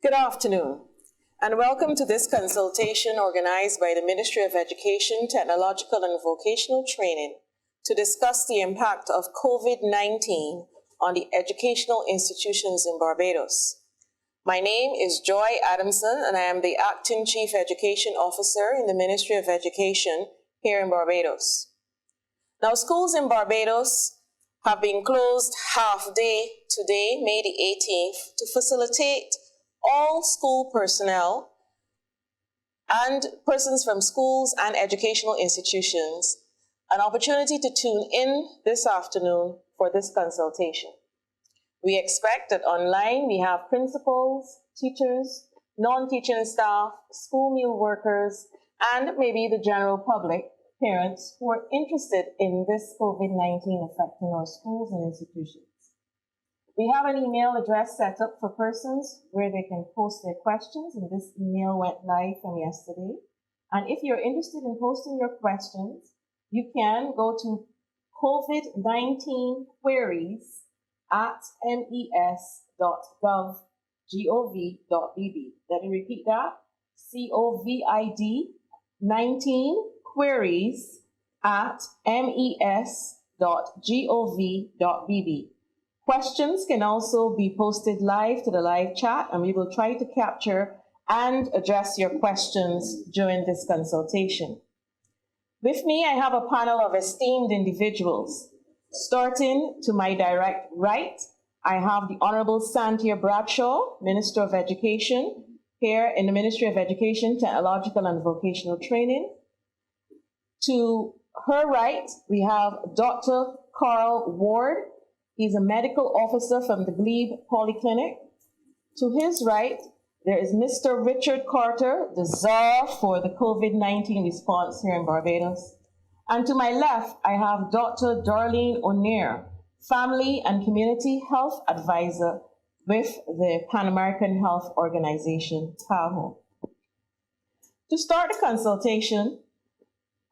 Good afternoon, and welcome to this consultation organized by the Ministry of Education, Technological and Vocational Training to discuss the impact of COVID-19 on the educational institutions in Barbados. My name is Joy Adamson, and I am the Acting Chief Education Officer in the Ministry of Education here in Barbados. Now, schools in Barbados have been closed half day today, May the 18th, to facilitate all school personnel and persons from schools and educational institutions an opportunity to tune in this afternoon for this consultation. We expect that online we have principals, teachers, non-teaching staff, school meal workers, and maybe the general public, parents who are interested in this COVID-19 affecting our schools and institutions. We have an email address set up for persons where they can post their questions, and this email went live from yesterday. And if you're interested in posting your questions, you can go to COVID-19 queries at mes.gov.bb. Let me repeat that. COVID-19 queries at mes.gov.bb. Questions can also be posted live to the live chat, and we will try to capture and address your questions during this consultation. With me, I have a panel of esteemed individuals. Starting to my direct right, I have the Honorable Santia Bradshaw, Minister of Education, here in the Ministry of Education, Technological and Vocational Training. To her right, we have Dr. Carl Ward. He's a medical officer from the Glebe Polyclinic. To his right, there is Mr. Richard Carter, the czar for the COVID-19 response here in Barbados. And to my left, I have Dr. Darlene O'Neill, Family and Community Health Advisor with the Pan American Health Organization, PAHO. To start the consultation,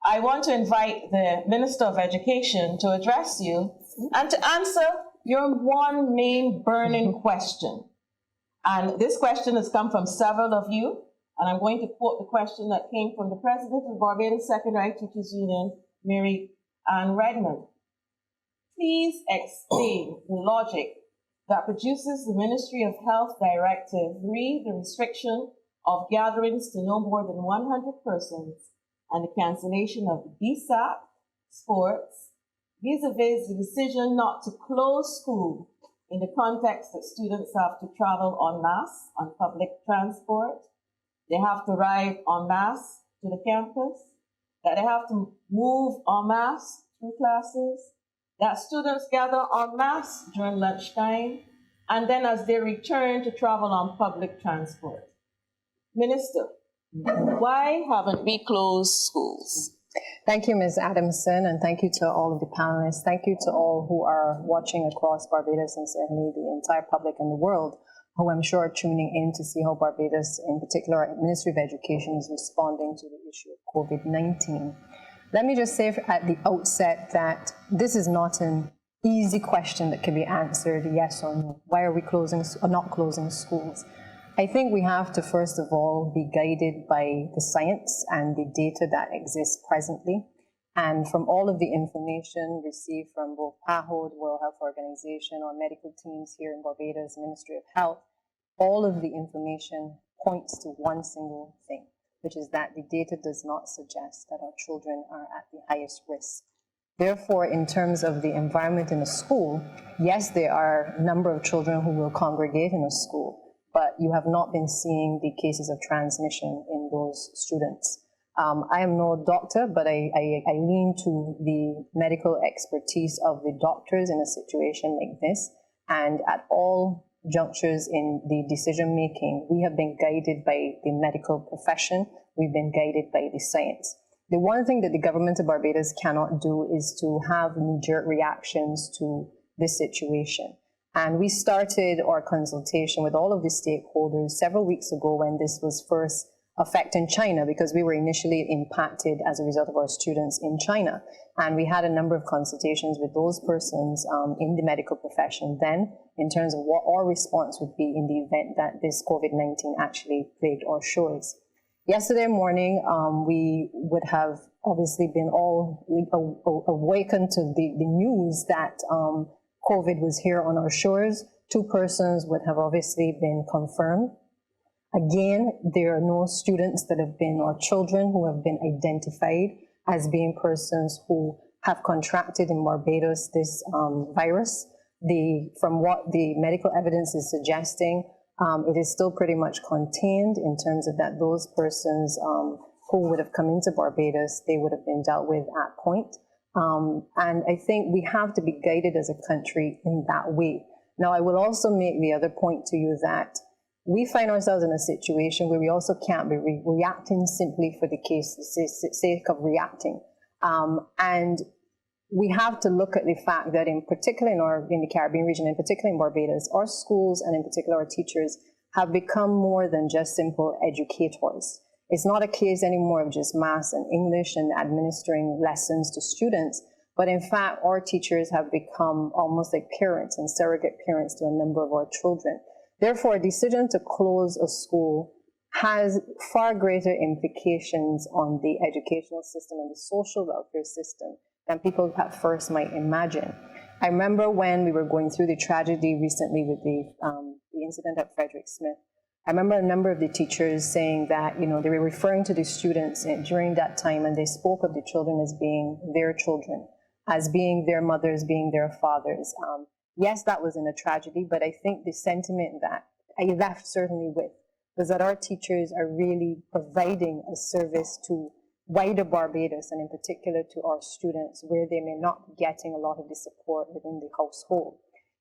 I want to invite the Minister of Education to address you and to answer your one main burning question. And this question has come from several of you, and I'm going to quote the question that came from the President of Barbados Secondary Teachers Union, Mary Ann Redmond. Please explain the logic that produces the Ministry of Health Directive re the restriction of gatherings to no more than 100 persons and the cancellation of BSAC, sports, vis-a-vis the decision not to close school in the context that students have to travel en masse on public transport, they have to ride en masse to the campus, that they have to move en masse through classes, that students gather en masse during lunchtime, and then as they return to travel on public transport. Minister, why haven't we closed schools? Thank you, Ms. Adamson, and thank you to all of the panelists. Thank you to all who are watching across Barbados and certainly the entire public in the world, who I'm sure are tuning in to see how Barbados, in particular, our Ministry of Education is responding to the issue of COVID-19. Let me just say at the outset that this is not an easy question that can be answered yes or no. Why are we closing or not closing schools? I think we have to, first of all, be guided by the science and the data that exists presently. And from all of the information received from both PAHO, the World Health Organization, our medical teams here in Barbados, Ministry of Health, all of the information points to one single thing, which is that the data does not suggest that our children are at the highest risk. Therefore, in terms of the environment in a school, yes, there are a number of children who will congregate in a school, but you have not been seeing the cases of transmission in those students. I am no doctor, but I lean to the medical expertise of the doctors in a situation like this. And at all junctures in the decision making, we have been guided by the medical profession. We've been guided by the science. The one thing that the government of Barbados cannot do is to have knee-jerk reactions to this situation. And we started our consultation with all of the stakeholders several weeks ago when this was first affecting China, because we were initially impacted as a result of our students in China. And we had a number of consultations with those persons in the medical profession then in terms of what our response would be in the event that this COVID-19 actually plagued our shores. Yesterday morning, we would have obviously been all awakened to the news that COVID was here on our shores. 2 persons would have obviously been confirmed. Again, there are no students that have been, or children who have been identified as being persons who have contracted in Barbados this virus. From what the medical evidence is suggesting, it is still pretty much contained in terms of that those persons who would have come into Barbados, they would have been dealt with at point. And I think we have to be guided as a country in that way. Now, I will also make the other point to you that we find ourselves in a situation where we also can't be reacting simply for the sake of reacting. And we have to look at the fact that in particular in the Caribbean region, in particular in Barbados, our schools and in particular our teachers have become more than just simple educators. It's not a case anymore of just maths and English and administering lessons to students, but in fact, our teachers have become almost like parents and surrogate parents to a number of our children. Therefore, a decision to close a school has far greater implications on the educational system and the social welfare system than people at first might imagine. I remember when we were going through the tragedy recently with the incident at Frederick Smith. I remember a number of the teachers saying that, they were referring to the students during that time, and they spoke of the children as being their children, as being their mothers, being their fathers. Yes, that was in a tragedy, but I think the sentiment that I left certainly with was that our teachers are really providing a service to wider Barbados, and in particular to our students, where they may not be getting a lot of the support within the household.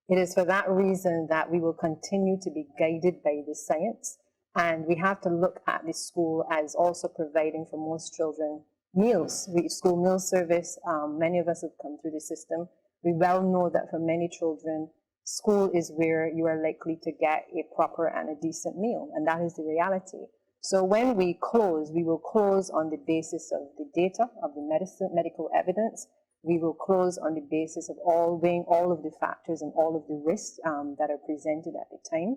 It is for that reason that we will continue to be guided by the science, and we have to look at the school as also providing for most children meals. School meal service, many of us have come through the system. We well know that for many children, school is where you are likely to get a proper and a decent meal, and that is the reality. So when we close, we will close on the basis of the data, of the medical evidence. We will close on the basis of weighing all of the factors and all of the risks that are presented at the time.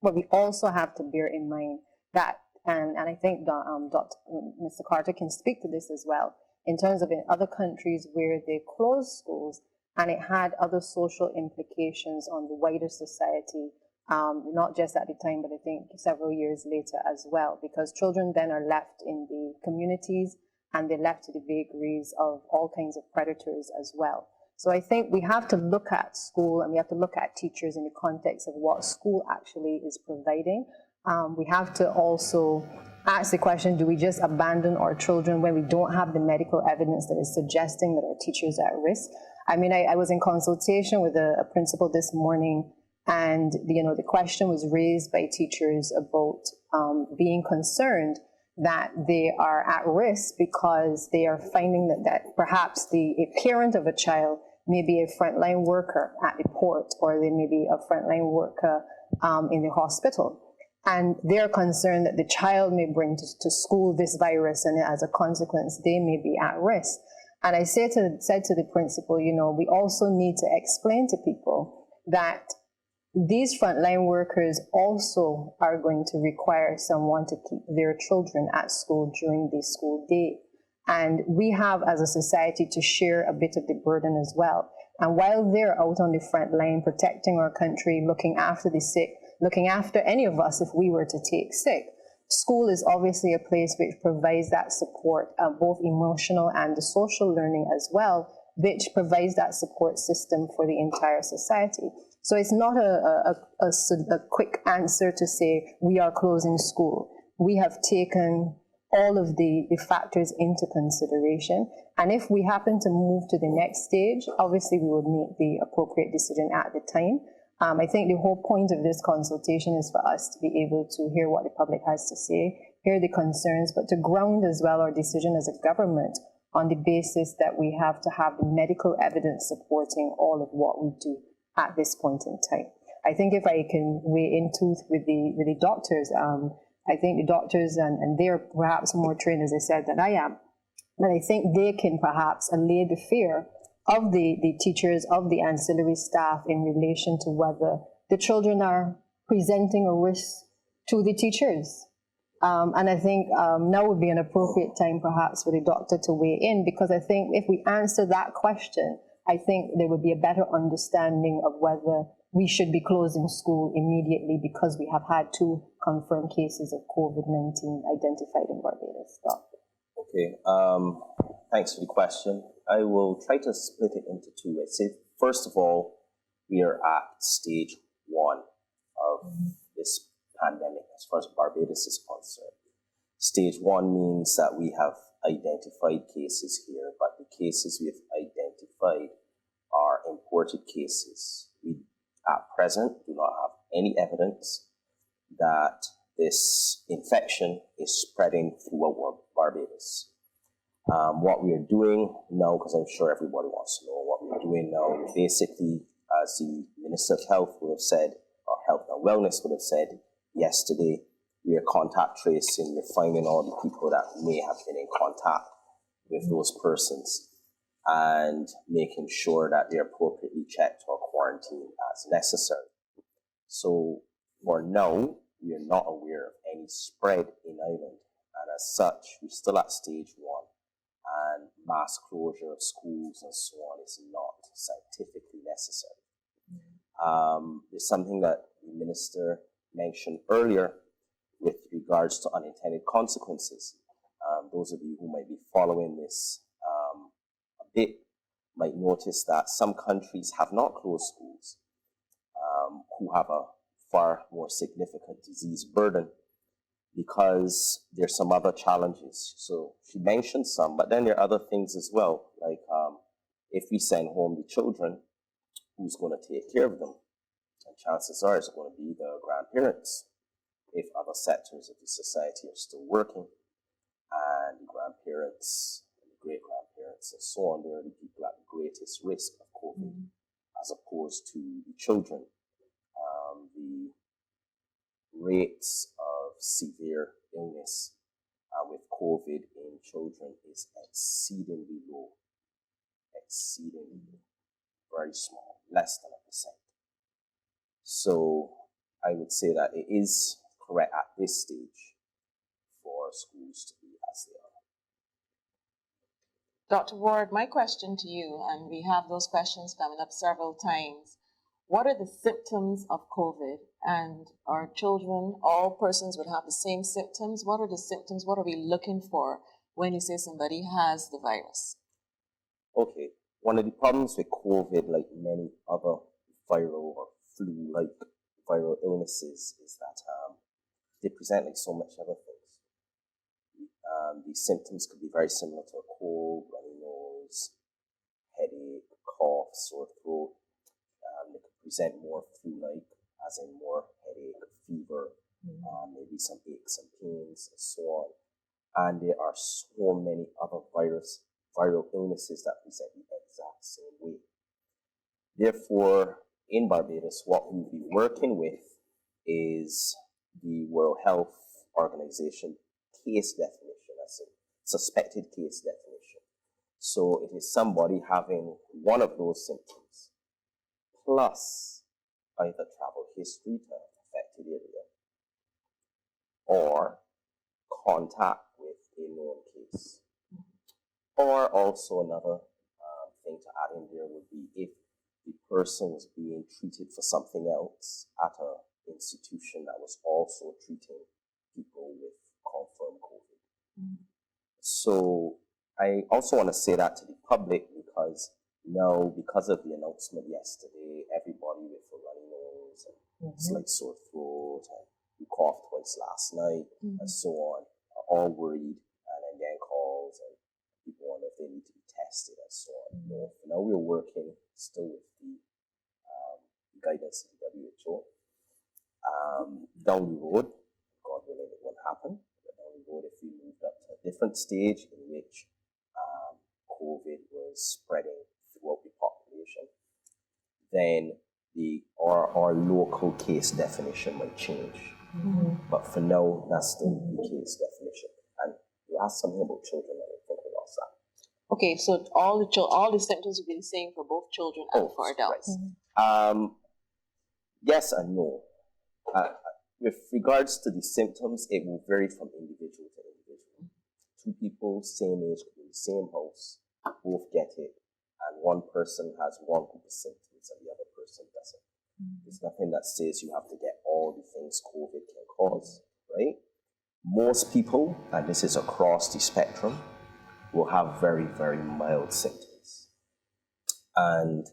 But we also have to bear in mind that, and I think Mr. Carter can speak to this as well, in terms of in other countries where they closed schools, and it had other social implications on the wider society, not just at the time, but I think several years later as well, because children then are left in the communities and they're left to the vagaries of all kinds of predators as well. So I think we have to look at school, and we have to look at teachers in the context of what school actually is providing. We have to also ask the question, do we just abandon our children when we don't have the medical evidence that is suggesting that our teachers are at risk? I mean, I was in consultation with a principal this morning, and the question was raised by teachers about being concerned that they are at risk because they are finding that perhaps a parent of a child may be a frontline worker at the port, or they may be a frontline worker in the hospital. And they're concerned that the child may bring to school this virus, and as a consequence, they may be at risk. And I said to the principal, we also need to explain to people that these frontline workers also are going to require someone to keep their children at school during the school day. And we have, as a society, to share a bit of the burden as well. And while they're out on the front line protecting our country, looking after the sick, looking after any of us if we were to take sick, school is obviously a place which provides that support, both emotional and the social learning as well, which provides that support system for the entire society. So it's not a quick answer to say we are closing school. We have taken all of the factors into consideration. And if we happen to move to the next stage, obviously we would make the appropriate decision at the time. I think the whole point of this consultation is for us to be able to hear what the public has to say, hear the concerns, but to ground as well our decision as a government on the basis that we have to have the medical evidence supporting all of what we do at this point in time. I think if I can weigh in tooth with the doctors, I think the doctors, and they're perhaps more trained, as I said, than I am, but I think they can perhaps allay the fear of the teachers, of the ancillary staff in relation to whether the children are presenting a risk to the teachers. And I think now would be an appropriate time perhaps for the doctor to weigh in, because I think if we answer that question, I think there would be a better understanding of whether we should be closing school immediately because we have had 2 confirmed cases of COVID-19 identified in Barbados. Okay, thanks for the question. I will try to split it into 2. I'd say, first of all, we are at stage 1 of this pandemic as far as Barbados is concerned. Stage 1 means that we have identified cases here, but the cases we have identified are imported cases. We, at present, do not have any evidence that this infection is spreading throughout Barbados. What we are doing now, because I'm sure everybody wants to know what we're doing now, basically, as the Minister of Health would have said, or Health and Wellness would have said yesterday, we are contact tracing, we're finding all the people that may have been in contact with those persons and making sure that they're appropriately checked or quarantined as necessary. So for now, we are not aware of any spread in Ireland, and as such, we're still at stage 1, and mass closure of schools and so on is not scientifically necessary. There's something that the Minister mentioned earlier with regards to unintended consequences. Those of you who might be following this a bit might notice that some countries have not closed schools, who have a far more significant disease burden, because there's some other challenges. So she mentioned some, but then there are other things as well, like if we send home the children, who's going to take care of them? And chances are it's going to be the grandparents, if other sectors of the society are still working, and the grandparents and the great-grandparents and so on, they're the people at the greatest risk of COVID, as opposed to the children. The rates of severe illness with COVID in children is exceedingly low, very small, less than 1%. So I would say that it is correct at this stage for schools to be as they are. Dr. Ward, my question to you, and we have those questions coming up several times. What are the symptoms of COVID? And our children, all persons would have the same symptoms. What are the symptoms? What are we looking for when you say somebody has the virus? Okay, one of the problems with COVID, like many other viral or flu-like viral illnesses, is that they present like so much other things. These symptoms could be very similar to a cold, runny nose, headache, cough, sore throat. They could present more flu-like, as in more headache, fever, maybe some aches and pains, and so on. And there are so many other viral illnesses that present the exact same way. Therefore, in Barbados, what we'll be working with is the World Health Organization case definition, as a suspected case definition. So it is somebody having one of those symptoms, plus either travel history to an affected area, or contact with a known case. Or also another thing to add in there would be if the person was being treated for something else at an institution that was also treating people with confirmed COVID. So I also want to say that to the public, because now, because of the announcement yesterday, everybody with a runny nose and slight sore throat and who coughed twice last night and so on are all worried, and then getting calls and people wonder if they need to be tested and so on. No, for now we're working still with the guidance of the WHO. Down the road, God willing, it won't happen, but down the road, if we moved up to a different stage in which COVID was spreading throughout the population, then our local case definition might change. But for now, that's the UK's definition. And you asked something about children, and I think we lost that. Okay, so all the symptoms will be the same for both children and for adults. Right. Yes and no. With regards to the symptoms, it will vary from individual to individual. Two people, same age, in the same house, both get it, and one person has one group of symptoms and the other person doesn't. There's nothing that says you have to get all the things COVID can cause, right? Most people, and this is across the spectrum, will have very, very mild symptoms. And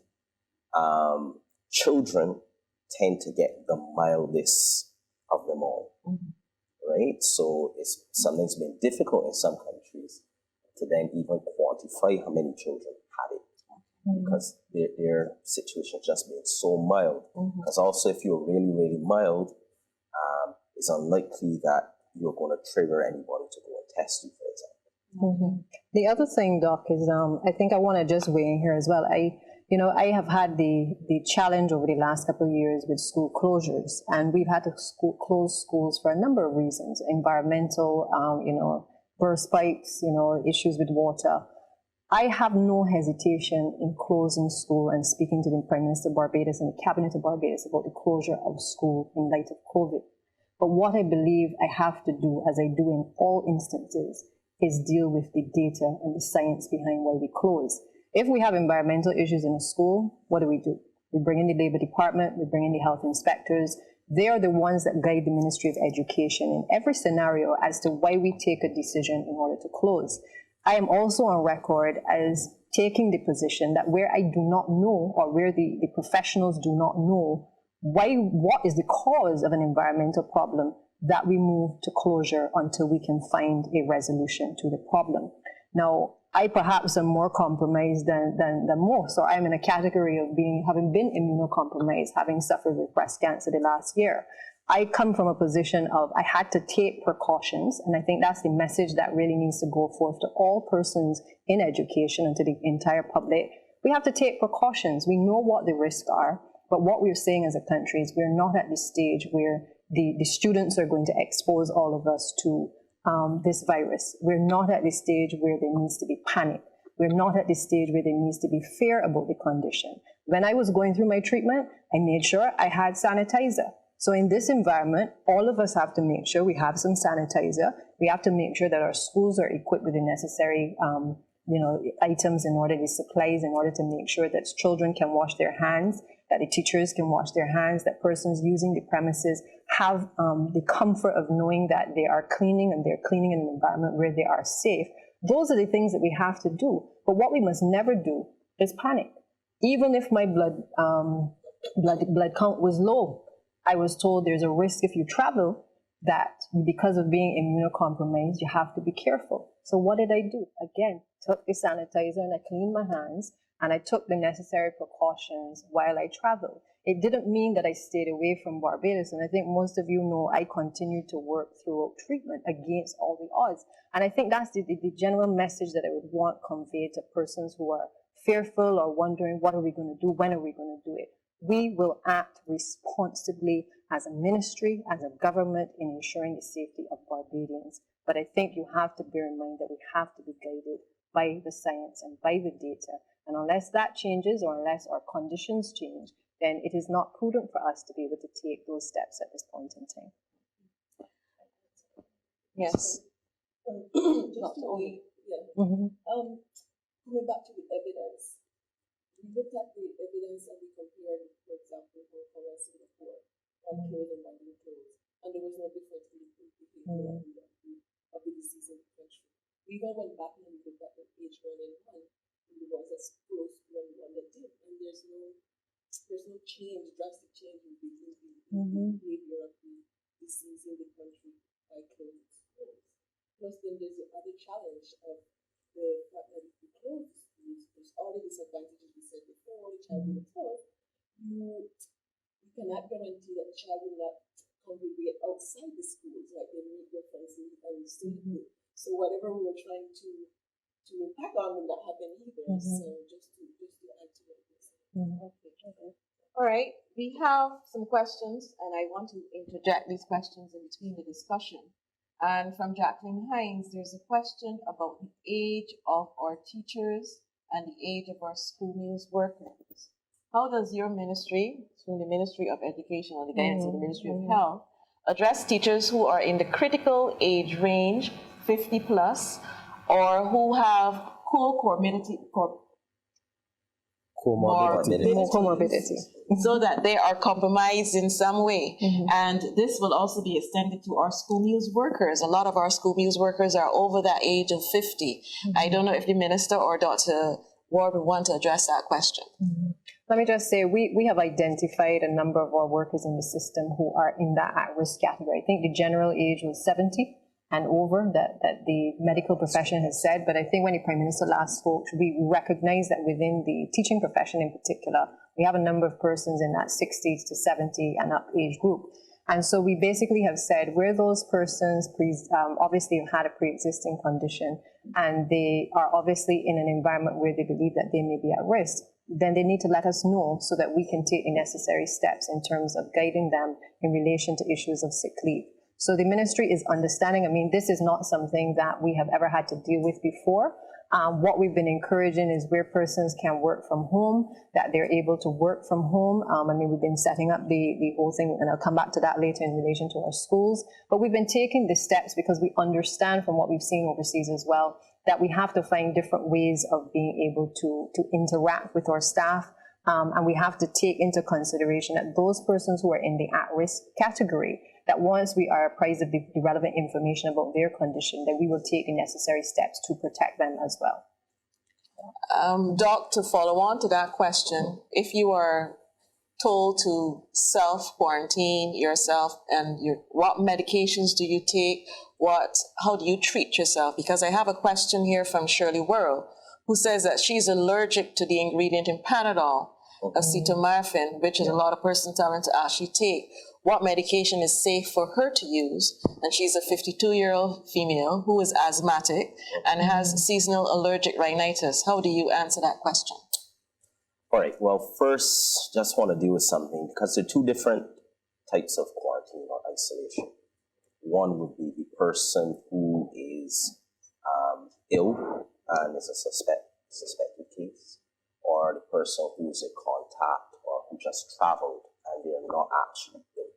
children tend to get the mildest of them all, right? So something's been difficult in some countries to then even quantify how many children had it, because their situation just been so mild. Because also, if you're really, really mild, it's unlikely that you're going to trigger anybody to go and test you, for example. The other thing, Doc, is I think I want to just weigh in here as well. I have had the challenge over the last couple of years with school closures, and we've had to close schools for a number of reasons: environmental, burst pipes, issues with water. I have no hesitation in closing school and speaking to the Prime Minister of Barbados and the Cabinet of Barbados about the closure of school in light of COVID. But what I believe I have to do, as I do in all instances, is deal with the data and the science behind why we close. If we have environmental issues in a school, what do? We bring in the Labour Department, we bring in the health inspectors. They are the ones that guide the Ministry of Education in every scenario as to why we take a decision in order to close. I am also on record as taking the position that where I do not know, or where the professionals do not know what is the cause of an environmental problem, that we move to closure until we can find a resolution to the problem. Now, I perhaps am more compromised than most, or I'm in a category of having been immunocompromised, having suffered with breast cancer the last year. I come from a position of I had to take precautions, and I think that's the message that really needs to go forth to all persons in education and to the entire public. We have to take precautions. We know what the risks are, but what we're saying as a country is we're not at the stage where the students are going to expose all of us to this virus. We're not at the stage where there needs to be panic. We're not at the stage where there needs to be fear about the condition. When I was going through my treatment, I made sure I had sanitizer. So in this environment, all of us have to make sure we have some sanitizer. We have to make sure that our schools are equipped with the necessary items in order, the supplies in order to make sure that children can wash their hands, that the teachers can wash their hands, that persons using the premises have the comfort of knowing that they are cleaning, and they're cleaning in an environment where they are safe. Those are the things that we have to do. But what we must never do is panic. Even if my blood count was low, I was told there's a risk if you travel that because of being immunocompromised, you have to be careful. So what did I do? Again, took the sanitizer and I cleaned my hands, and I took the necessary precautions while I traveled. It didn't mean that I stayed away from Barbados, and I think most of you know I continued to work throughout treatment against all the odds. And I think that's the general message that I would want conveyed to persons who are fearful or wondering, what are we going to do? When are we going to do it? We will act responsibly as a ministry, as a government, in ensuring the safety of Barbadians. But I think you have to bear in mind that we have to be guided by the science and by the data. And unless that changes, or unless our conditions change, then it is not prudent for us to be able to take those steps at this point in time. Yes. Going back to the evidence, we looked at the evidence and we compared, for example, Hong Kong and Singapore on closing and being closed, and there was no difference in the behavior of the disease in the country. We even went back and we looked at the H1N1 and the ones that's close to the one that did, and there's no change, drastic change in the behavior of the disease in the country by closing schools. Plus, then there's the other challenge of the fact that if you close schools, there's all the disadvantages we said before. The child will close. You cannot guarantee that the child will not congregate outside the schools, like they meet their friends and stay. So whatever we were trying to impact on will not happen either. So just to add to what you said. All right. We have some questions, and I want to interject these questions in between the discussion. And from Jacqueline Hines, there's a question about the age of our teachers and the age of our school meals workers. How does your ministry, through the Ministry of Education or the guidance of the Ministry of Health, address teachers who are in the critical age range, 50 plus, or who have comorbidity, so that they are compromised in some way. And this will also be extended to our school meals workers. A lot of our school meals workers are over that age of 50. I don't know if the minister or Dr. Ward would want to address that question. Let me just say, we have identified a number of our workers in the system who are in that at-risk category. I think the general age was 70 and over that the medical profession has said, but I think when the Prime Minister last spoke, we recognize that within the teaching profession in particular, we have a number of persons in that 60s to 70 and up age group. And so we basically have said where those persons obviously have had a pre-existing condition and they are obviously in an environment where they believe that they may be at risk, then they need to let us know so that we can take the necessary steps in terms of guiding them in relation to issues of sick leave. So the ministry is understanding. I mean, this is not something that we have ever had to deal with before. What we've been encouraging is where persons can work from home, that they're able to work from home. I mean, we've been setting up the whole thing, and I'll come back to that later in relation to our schools. But we've been taking the steps because we understand from what we've seen overseas as well, that we have to find different ways of being able to interact with our staff. And we have to take into consideration that those persons who are in the at-risk category, that once we are apprised of the relevant information about their condition, that we will take the necessary steps to protect them as well. Doc, to follow on to that question, if you are told to self-quarantine yourself and what medications do you take, how do you treat yourself? Because I have a question here from Shirley Worrell, who says that she's allergic to the ingredient in Panadol, acetaminophen, which is a lot of persons telling to actually take. What medication is safe for her to use? And she's a 52-year-old female who is asthmatic and has seasonal allergic rhinitis. How do you answer that question? All right, well, first, just want to deal with something because there are two different types of quarantine or isolation. One would be the person who is ill and is a suspected case, or the person who's in contact or who just traveled and they're not actually ill.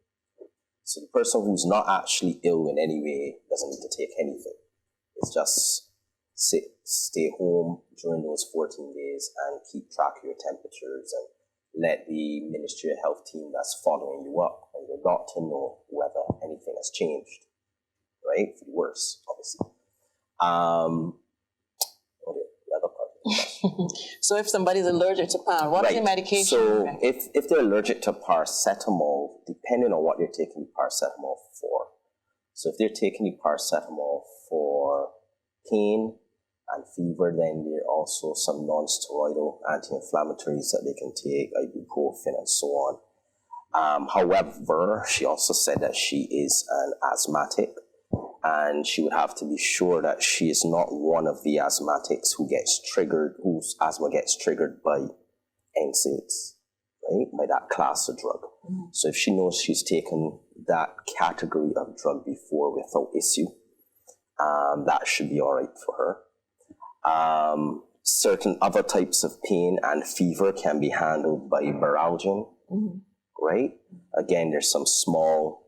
So the person who's not actually ill in any way doesn't need to take anything. It's just stay home during those 14 days and keep track of your temperatures and let the Ministry of Health team that's following you up and your doctor know whether anything has changed, right? For the worse, obviously. So if somebody's allergic to Pan, what is the medication? So if they're allergic to paracetamol, depending on what they're taking the paracetamol for. So if they're taking the paracetamol for pain and fever, then there are also some non-steroidal anti-inflammatories that they can take, ibuprofen and so on. However, she also said that she is an asthmatic, and she would have to be sure that she is not one of the asthmatics whose asthma gets triggered by NSAIDs, right? By that class of drug. So if she knows she's taken that category of drug before without issue, that should be all right for her. Certain other types of pain and fever can be handled by Baralgin, right? Again, there's some small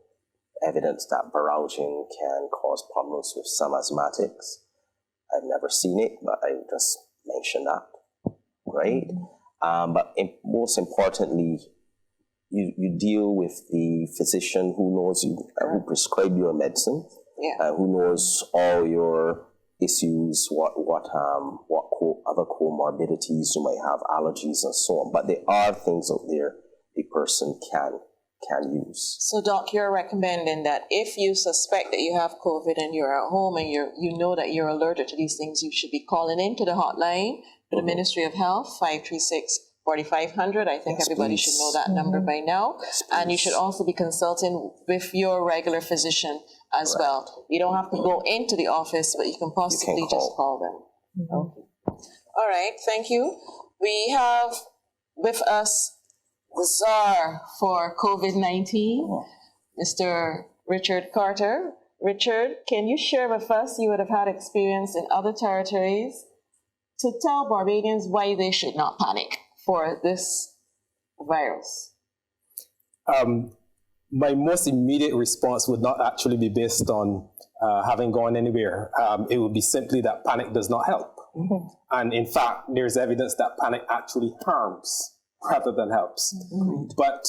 evidence that Baralgin can cause problems with some asthmatics. I've never seen it, but I just mentioned that, right? But most importantly, you deal with the physician who knows you, who prescribed your medicine, who knows all your issues, what other comorbidities you might have, allergies and so on. But there are things out there a person can use. So, Doc, you're recommending that if you suspect that you have COVID and you're at home and you know that you're allergic to these things, you should be calling into the hotline for the Ministry of Health, 536-4500. I think everybody should know that number by now. And you should also be consulting with your regular physician as well. You don't have to go into the office, but you can possibly just call them. Okay. All right, thank you. We have with us the czar for COVID-19, Mr. Richard Carter. Richard, can you share with us, you would have had experience in other territories, to tell Barbadians why they should not panic for this virus? My most immediate response would not actually be based on having gone anywhere. It would be simply that panic does not help. Mm-hmm. And in fact, there's evidence that panic actually harms rather than helps. Mm-hmm. But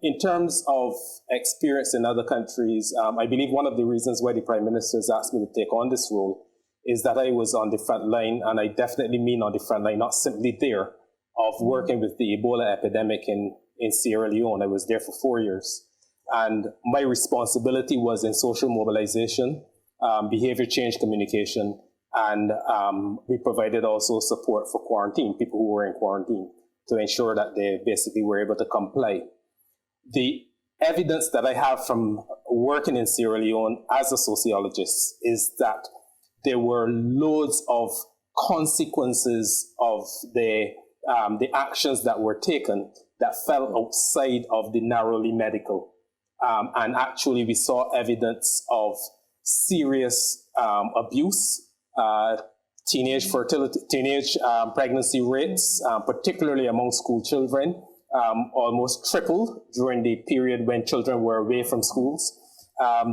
in terms of experience in other countries, I believe one of the reasons why the Prime Minister has asked me to take on this role is that I was on the front line, and I definitely mean on the front line, not simply there, of working with the Ebola epidemic in Sierra Leone. I was there for 4 years. And my responsibility was in social mobilization, behavior change communication, and we provided also support for quarantine, people who were in quarantine, to ensure that they basically were able to comply. The evidence that I have from working in Sierra Leone as a sociologist is that there were loads of consequences of the actions that were taken that fell outside of the narrowly medical. And actually, we saw evidence of serious abuse, teenage pregnancy rates, particularly among school children, almost tripled during the period when children were away from schools.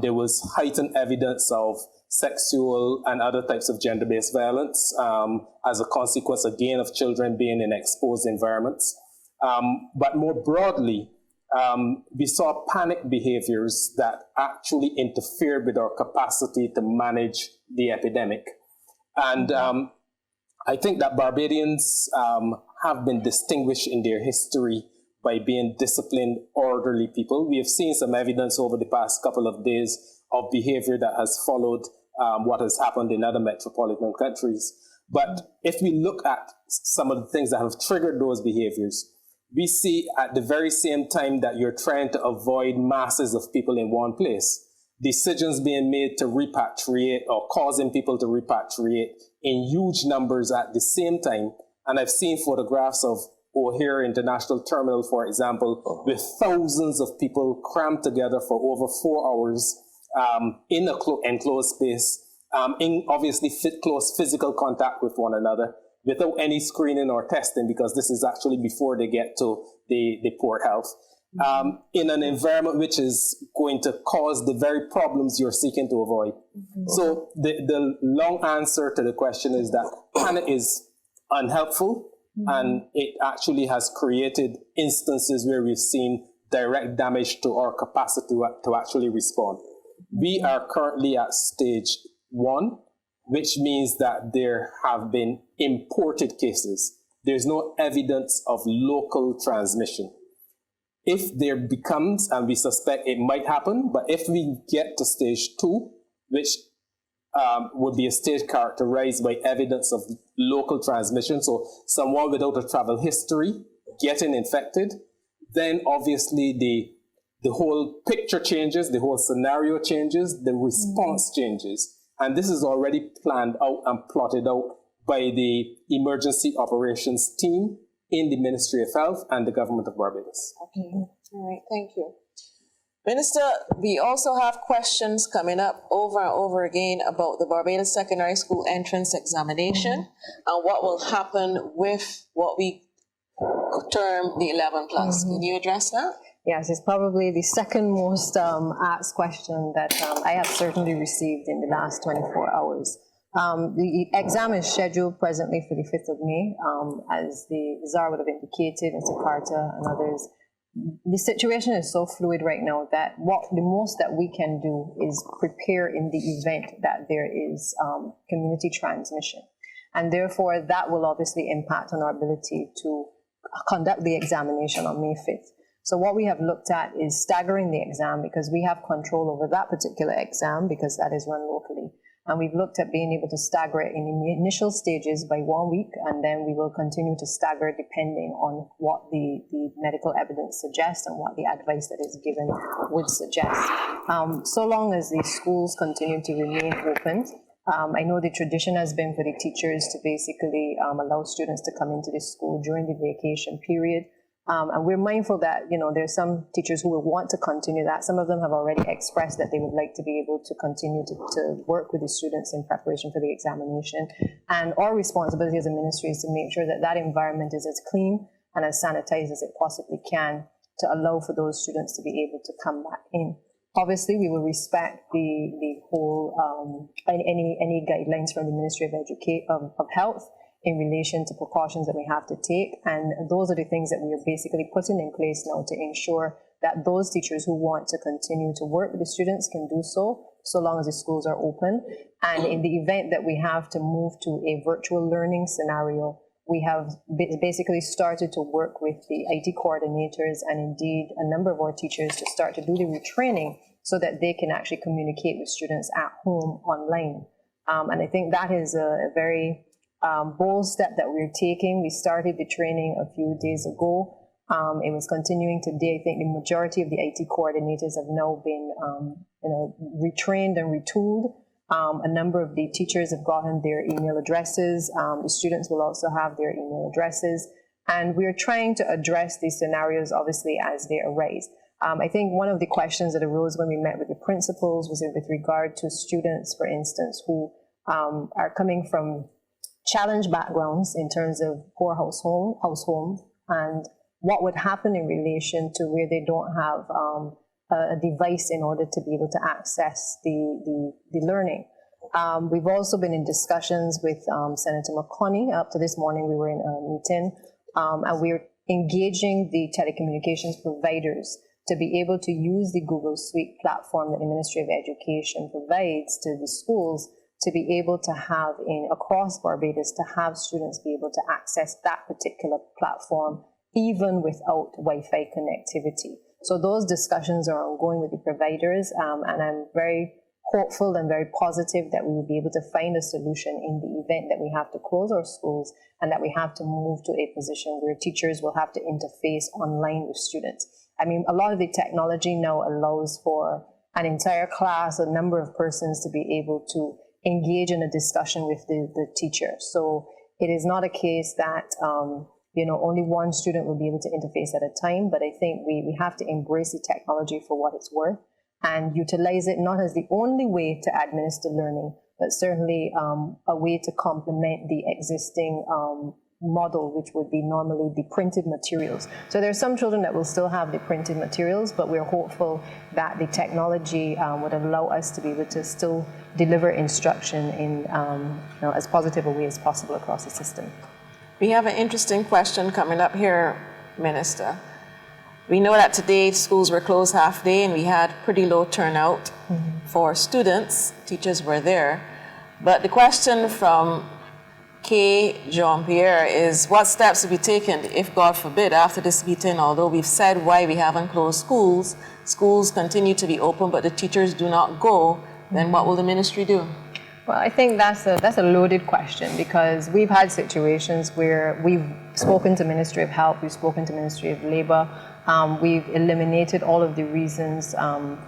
There was heightened evidence of sexual and other types of gender-based violence as a consequence, again, of children being in exposed environments. But more broadly, we saw panic behaviors that actually interfered with our capacity to manage the epidemic. And I think that Barbadians have been distinguished in their history by being disciplined, orderly people. We have seen some evidence over the past couple of days of behavior that has followed what has happened in other metropolitan countries. But if we look at some of the things that have triggered those behaviors, we see at the very same time that you're trying to avoid masses of people in one place, decisions being made to repatriate or causing people to repatriate in huge numbers at the same time. And I've seen photographs of O'Hare International Terminal, for example, with thousands of people crammed together for over 4 hours in a enclosed space, in obviously close physical contact with one another, without any screening or testing, because this is actually before they get to the port health, in an environment which is going to cause the very problems you're seeking to avoid. Mm-hmm. So the long answer to the question is that panic is unhelpful, mm-hmm. and it actually has created instances where we've seen direct damage to our capacity to actually respond. Mm-hmm. We are currently at stage 1, which means that there have been imported cases. There's no evidence of local transmission. If there becomes, and we suspect it might happen, but if we get to stage 2, which would be a stage characterized by evidence of local transmission, so someone without a travel history getting infected, then obviously the whole picture changes, the whole scenario changes, the response changes. And this is already planned out and plotted out by the emergency operations team in the Ministry of Health and the government of Barbados. Okay, all right, thank you. Minister, we also have questions coming up over and over again about the Barbados Secondary School entrance examination and what will happen with what we term the 11+. Can you address that? Yes, it's probably the second most asked question that I have certainly received in the last 24 hours. The exam is scheduled presently for the 5th of May, as the czar would have indicated, Mr. Carter and others. The situation is so fluid right now that the most that we can do is prepare in the event that there is community transmission. And therefore, that will obviously impact on our ability to conduct the examination on May 5th. So what we have looked at is staggering the exam, because we have control over that particular exam because that is run locally. And we've looked at being able to stagger it in the initial stages by 1 week, and then we will continue to stagger depending on what the medical evidence suggests and what the advice that is given would suggest. So long as the schools continue to remain open, I know the tradition has been for the teachers to basically allow students to come into the school during the vacation period. And we're mindful that, there's some teachers who will want to continue that. Some of them have already expressed that they would like to be able to continue to work with the students in preparation for the examination. And our responsibility as a ministry is to make sure that that environment is as clean and as sanitized as it possibly can to allow for those students to be able to come back in. Obviously, we will respect the whole, any guidelines from the Ministry of Health in relation to precautions that we have to take. And those are the things that we are basically putting in place now to ensure that those teachers who want to continue to work with the students can do so long as the schools are open. And in the event that we have to move to a virtual learning scenario, we have basically started to work with the IT coordinators and indeed a number of our teachers to start to do the retraining so that they can actually communicate with students at home online. And I think that is a very bold step that we're taking. We started the training a few days ago. It was continuing today. I think the majority of the IT coordinators have now been retrained and retooled. A number of the teachers have gotten their email addresses. The students will also have their email addresses. And we're trying to address these scenarios, obviously, as they arise. I think one of the questions that arose when we met with the principals was with regard to students, for instance, who are coming from challenged backgrounds in terms of poor household, and what would happen in relation to where they don't have a device in order to be able to access the learning. We've also been in discussions with Senator McConney. Up to this morning, we were in a meeting, and we're engaging the telecommunications providers to be able to use the Google Suite platform that the Ministry of Education provides to the schools to be able to have across Barbados, to have students be able to access that particular platform even without Wi-Fi connectivity. So those discussions are ongoing with the providers, and I'm very hopeful and very positive that we will be able to find a solution in the event that we have to close our schools and that we have to move to a position where teachers will have to interface online with students. I mean, a lot of the technology now allows for an entire class, a number of persons to be able to engage in a discussion with the teacher. So it is not a case that only one student will be able to interface at a time, but I think we have to embrace the technology for what it's worth and utilize it not as the only way to administer learning, but certainly a way to complement the existing model, which would be normally the printed materials. So there are some children that will still have the printed materials, but we're hopeful that the technology would allow us to be able to still deliver instruction in as positive a way as possible across the system. We have an interesting question coming up here, Minister. We know that today schools were closed half day and we had pretty low turnout for students. Teachers were there. But the question from K. Jean-Pierre is, what steps will be taken if, God forbid, after this meeting, although we've said why we haven't closed schools, schools continue to be open but the teachers do not go, then what will the ministry do? Well, I think that's a loaded question, because we've had situations where we've spoken to Ministry of Health, we've spoken to Ministry of Labour, we've eliminated all of the reasons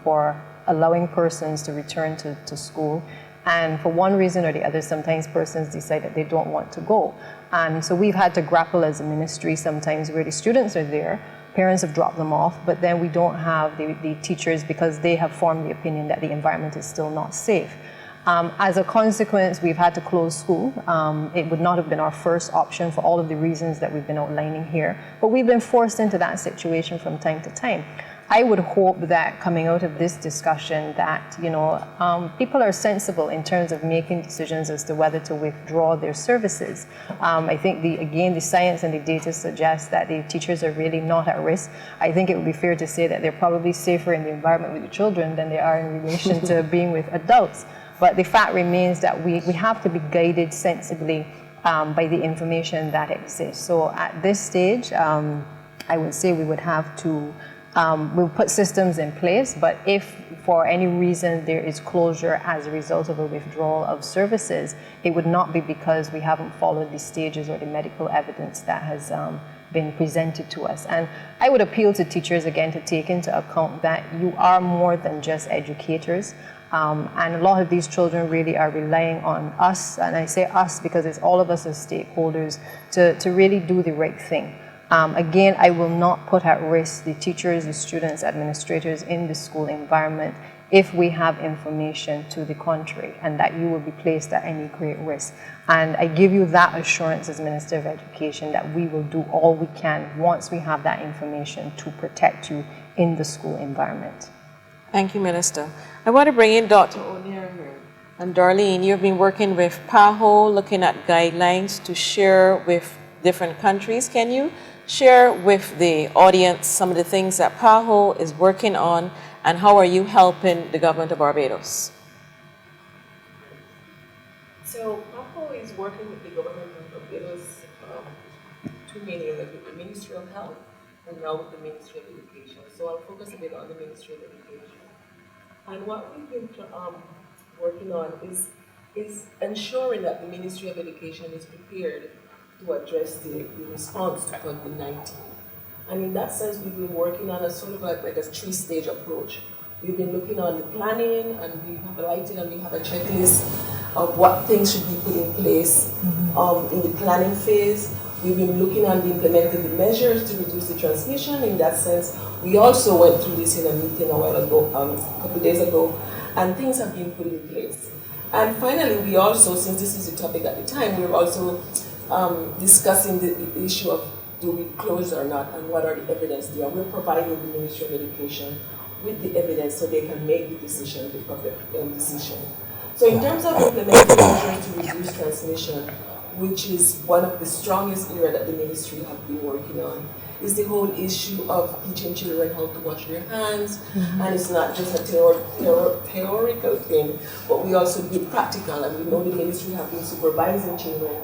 for allowing persons to return to school. And for one reason or the other, sometimes persons decide that they don't want to go. And so we've had to grapple as a ministry sometimes where the students are there, parents have dropped them off, but then we don't have the teachers because they have formed the opinion that the environment is still not safe. As a consequence, we've had to close school. It would not have been our first option for all of the reasons that we've been outlining here, but we've been forced into that situation from time to time. I would hope that coming out of this discussion that, people are sensible in terms of making decisions as to whether to withdraw their services. I think, the science and the data suggests that the teachers are really not at risk. I think it would be fair to say that they're probably safer in the environment with the children than they are in relation to being with adults. But the fact remains that we have to be guided sensibly by the information that exists. So at this stage, I would say we would have to we'll put systems in place, but if for any reason there is closure as a result of a withdrawal of services, it would not be because we haven't followed the stages or the medical evidence that has been presented to us. And I would appeal to teachers again to take into account that you are more than just educators. And a lot of these children really are relying on us, and I say us because it's all of us as stakeholders, to really do the right thing. Again, I will not put at risk the teachers, the students, administrators in the school environment if we have information to the contrary, and that you will be placed at any great risk. And I give you that assurance as Minister of Education that we will do all we can once we have that information to protect you in the school environment. Thank you, Minister. I want to bring in Dr. O'Neill here. And Darlene, you've been working with PAHO, looking at guidelines to share with different countries. Can you share with the audience some of the things that PAHO is working on, and how are you helping the government of Barbados? So PAHO is working with the government of Barbados, two main areas, with the Ministry of Health and now with the Ministry of Education. So I'll focus a bit on the Ministry of Education. And what we've been working on is ensuring that the Ministry of Education is prepared to address the response to COVID-19. And in that sense, we've been working on a sort of like a three-stage approach. We've been looking on the planning, and we have highlighted and we have a checklist of what things should be put in place in the planning phase. We've been looking and implementing the measures to reduce the transmission. In that sense, we also went through this in a meeting a while ago, a couple of days ago, and things have been put in place. And finally, we also, since this is the topic at the time, we're also discussing the issue of do we close or not, and what are the evidence there. We're providing the Ministry of Education with the evidence so they can make the decision, the public decision. So in terms of implementing measures to reduce transmission, which is one of the strongest areas that the ministry have been working on, is the whole issue of teaching children how to wash their hands. And it's not just a theoretical thing, but we also do practical, and we know the ministry have been supervising children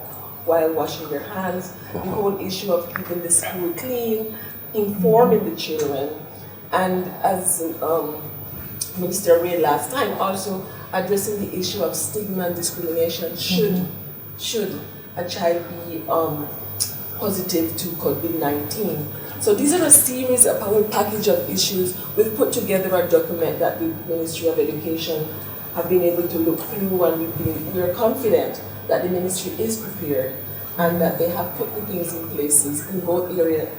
while washing their hands. The whole issue of keeping the school clean, informing the children, and as Minister read last time, also addressing the issue of stigma and discrimination. Should a child be positive to COVID-19? So these are a series, a whole package of issues. We've put together a document that the Ministry of Education have been able to look through, and we're confident that the ministry is prepared and that they have put the things in places in both area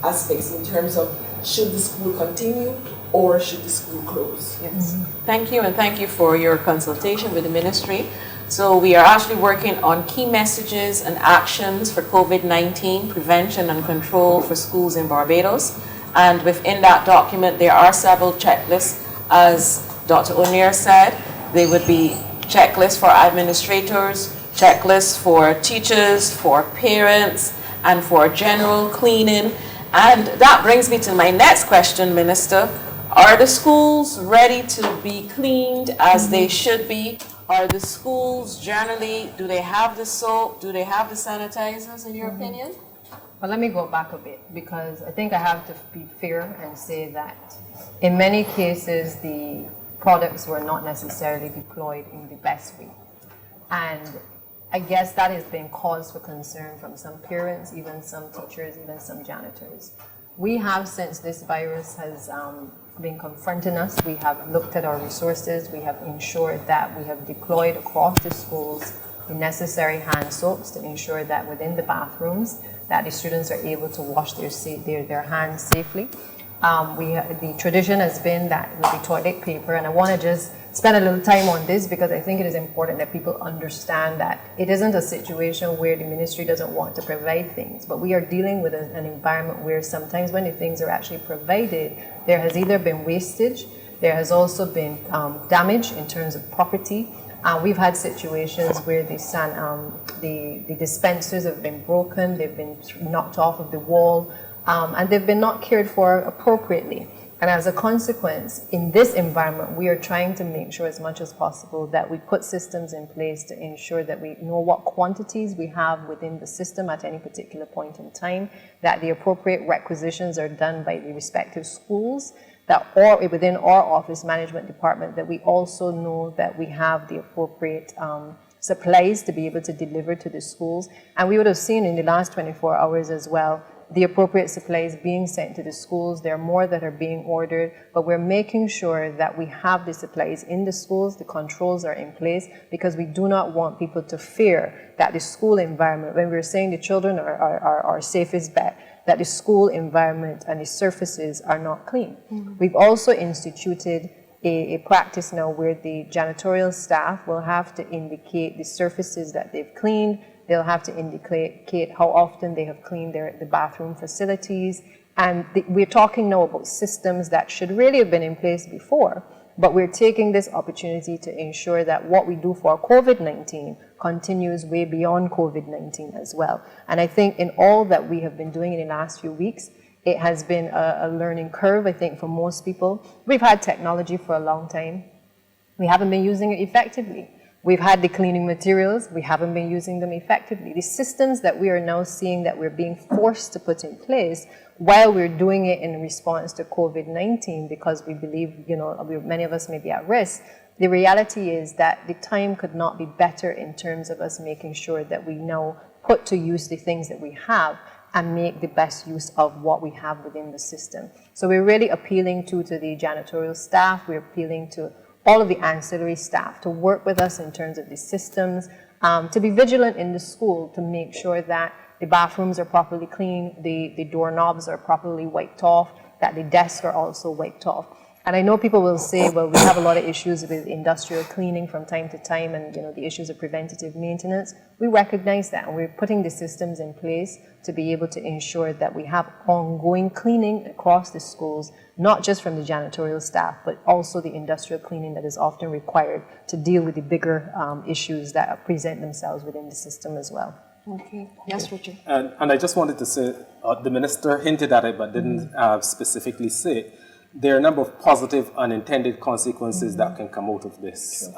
aspects in terms of should the school continue or should the school close. Yes. Thank you, and thank you for your consultation with the ministry. So we are actually working on key messages and actions for COVID-19 prevention and control for schools in Barbados. And within that document, there are several checklists. As Dr. O'Neill said, they would be checklists for administrators, checklists for teachers, for parents, and for general cleaning. And that brings me to my next question, Minister. Are the schools ready to be cleaned as they should be? Are the schools generally, do they have the soap? Do they have the sanitizers, in your opinion? Well, let me go back a bit, because I think I have to be fair and say that in many cases, the products were not necessarily deployed in the best way. And I guess that has been cause for concern from some parents, even some teachers, even some janitors. We have, since this virus has been confronting us, we have looked at our resources, we have ensured that we have deployed across the schools the necessary hand soaps to ensure that within the bathrooms that the students are able to wash their hands safely. The tradition has been that with the toilet paper, and I want to just spend a little time on this because I think it is important that people understand that it isn't a situation where the ministry doesn't want to provide things, but we are dealing with an environment where sometimes when the things are actually provided, there has either been wastage, there has also been damage in terms of property. We've had situations where the dispensers have been broken, they've been knocked off of the wall, and they've been not cared for appropriately. And as a consequence, in this environment, we are trying to make sure as much as possible that we put systems in place to ensure that we know what quantities we have within the system at any particular point in time, that the appropriate requisitions are done by the respective schools, or within our office management department, that we also know that we have the appropriate supplies to be able to deliver to the schools. And we would have seen in the last 24 hours as well the appropriate supplies being sent to the schools. There are more that are being ordered, but we're making sure that we have the supplies in the schools, the controls are in place, because we do not want people to fear that the school environment, when we're saying the children are our safest bet, that the school environment and the surfaces are not clean. We've also instituted a practice now where the janitorial staff will have to indicate the surfaces that they've cleaned. They'll have to indicate how often they have cleaned the bathroom facilities. And we're talking now about systems that should really have been in place before, but we're taking this opportunity to ensure that what we do for COVID-19 continues way beyond COVID-19 as well. And I think in all that we have been doing in the last few weeks, it has been a learning curve, I think, for most people. We've had technology for a long time. We haven't been using it effectively. We've had the cleaning materials. We haven't been using them effectively. The systems that we are now seeing that we're being forced to put in place while we're doing it in response to COVID-19, because we believe, many of us may be at risk, the reality is that the time could not be better in terms of us making sure that we now put to use the things that we have and make the best use of what we have within the system. So we're really appealing to the janitorial staff. We're appealing to all of the ancillary staff to work with us in terms of the systems, to be vigilant in the school to make sure that the bathrooms are properly clean, the doorknobs are properly wiped off, that the desks are also wiped off. And I know people will say, well, we have a lot of issues with industrial cleaning from time to time and the issues of preventative maintenance. We recognize that, and we're putting the systems in place to be able to ensure that we have ongoing cleaning across the schools, not just from the janitorial staff, but also the industrial cleaning that is often required to deal with the bigger issues that present themselves within the system as well. Okay. Yes, Richard. And I just wanted to say, the minister hinted at it but didn't specifically say it. There are a number of positive unintended consequences that can come out of this.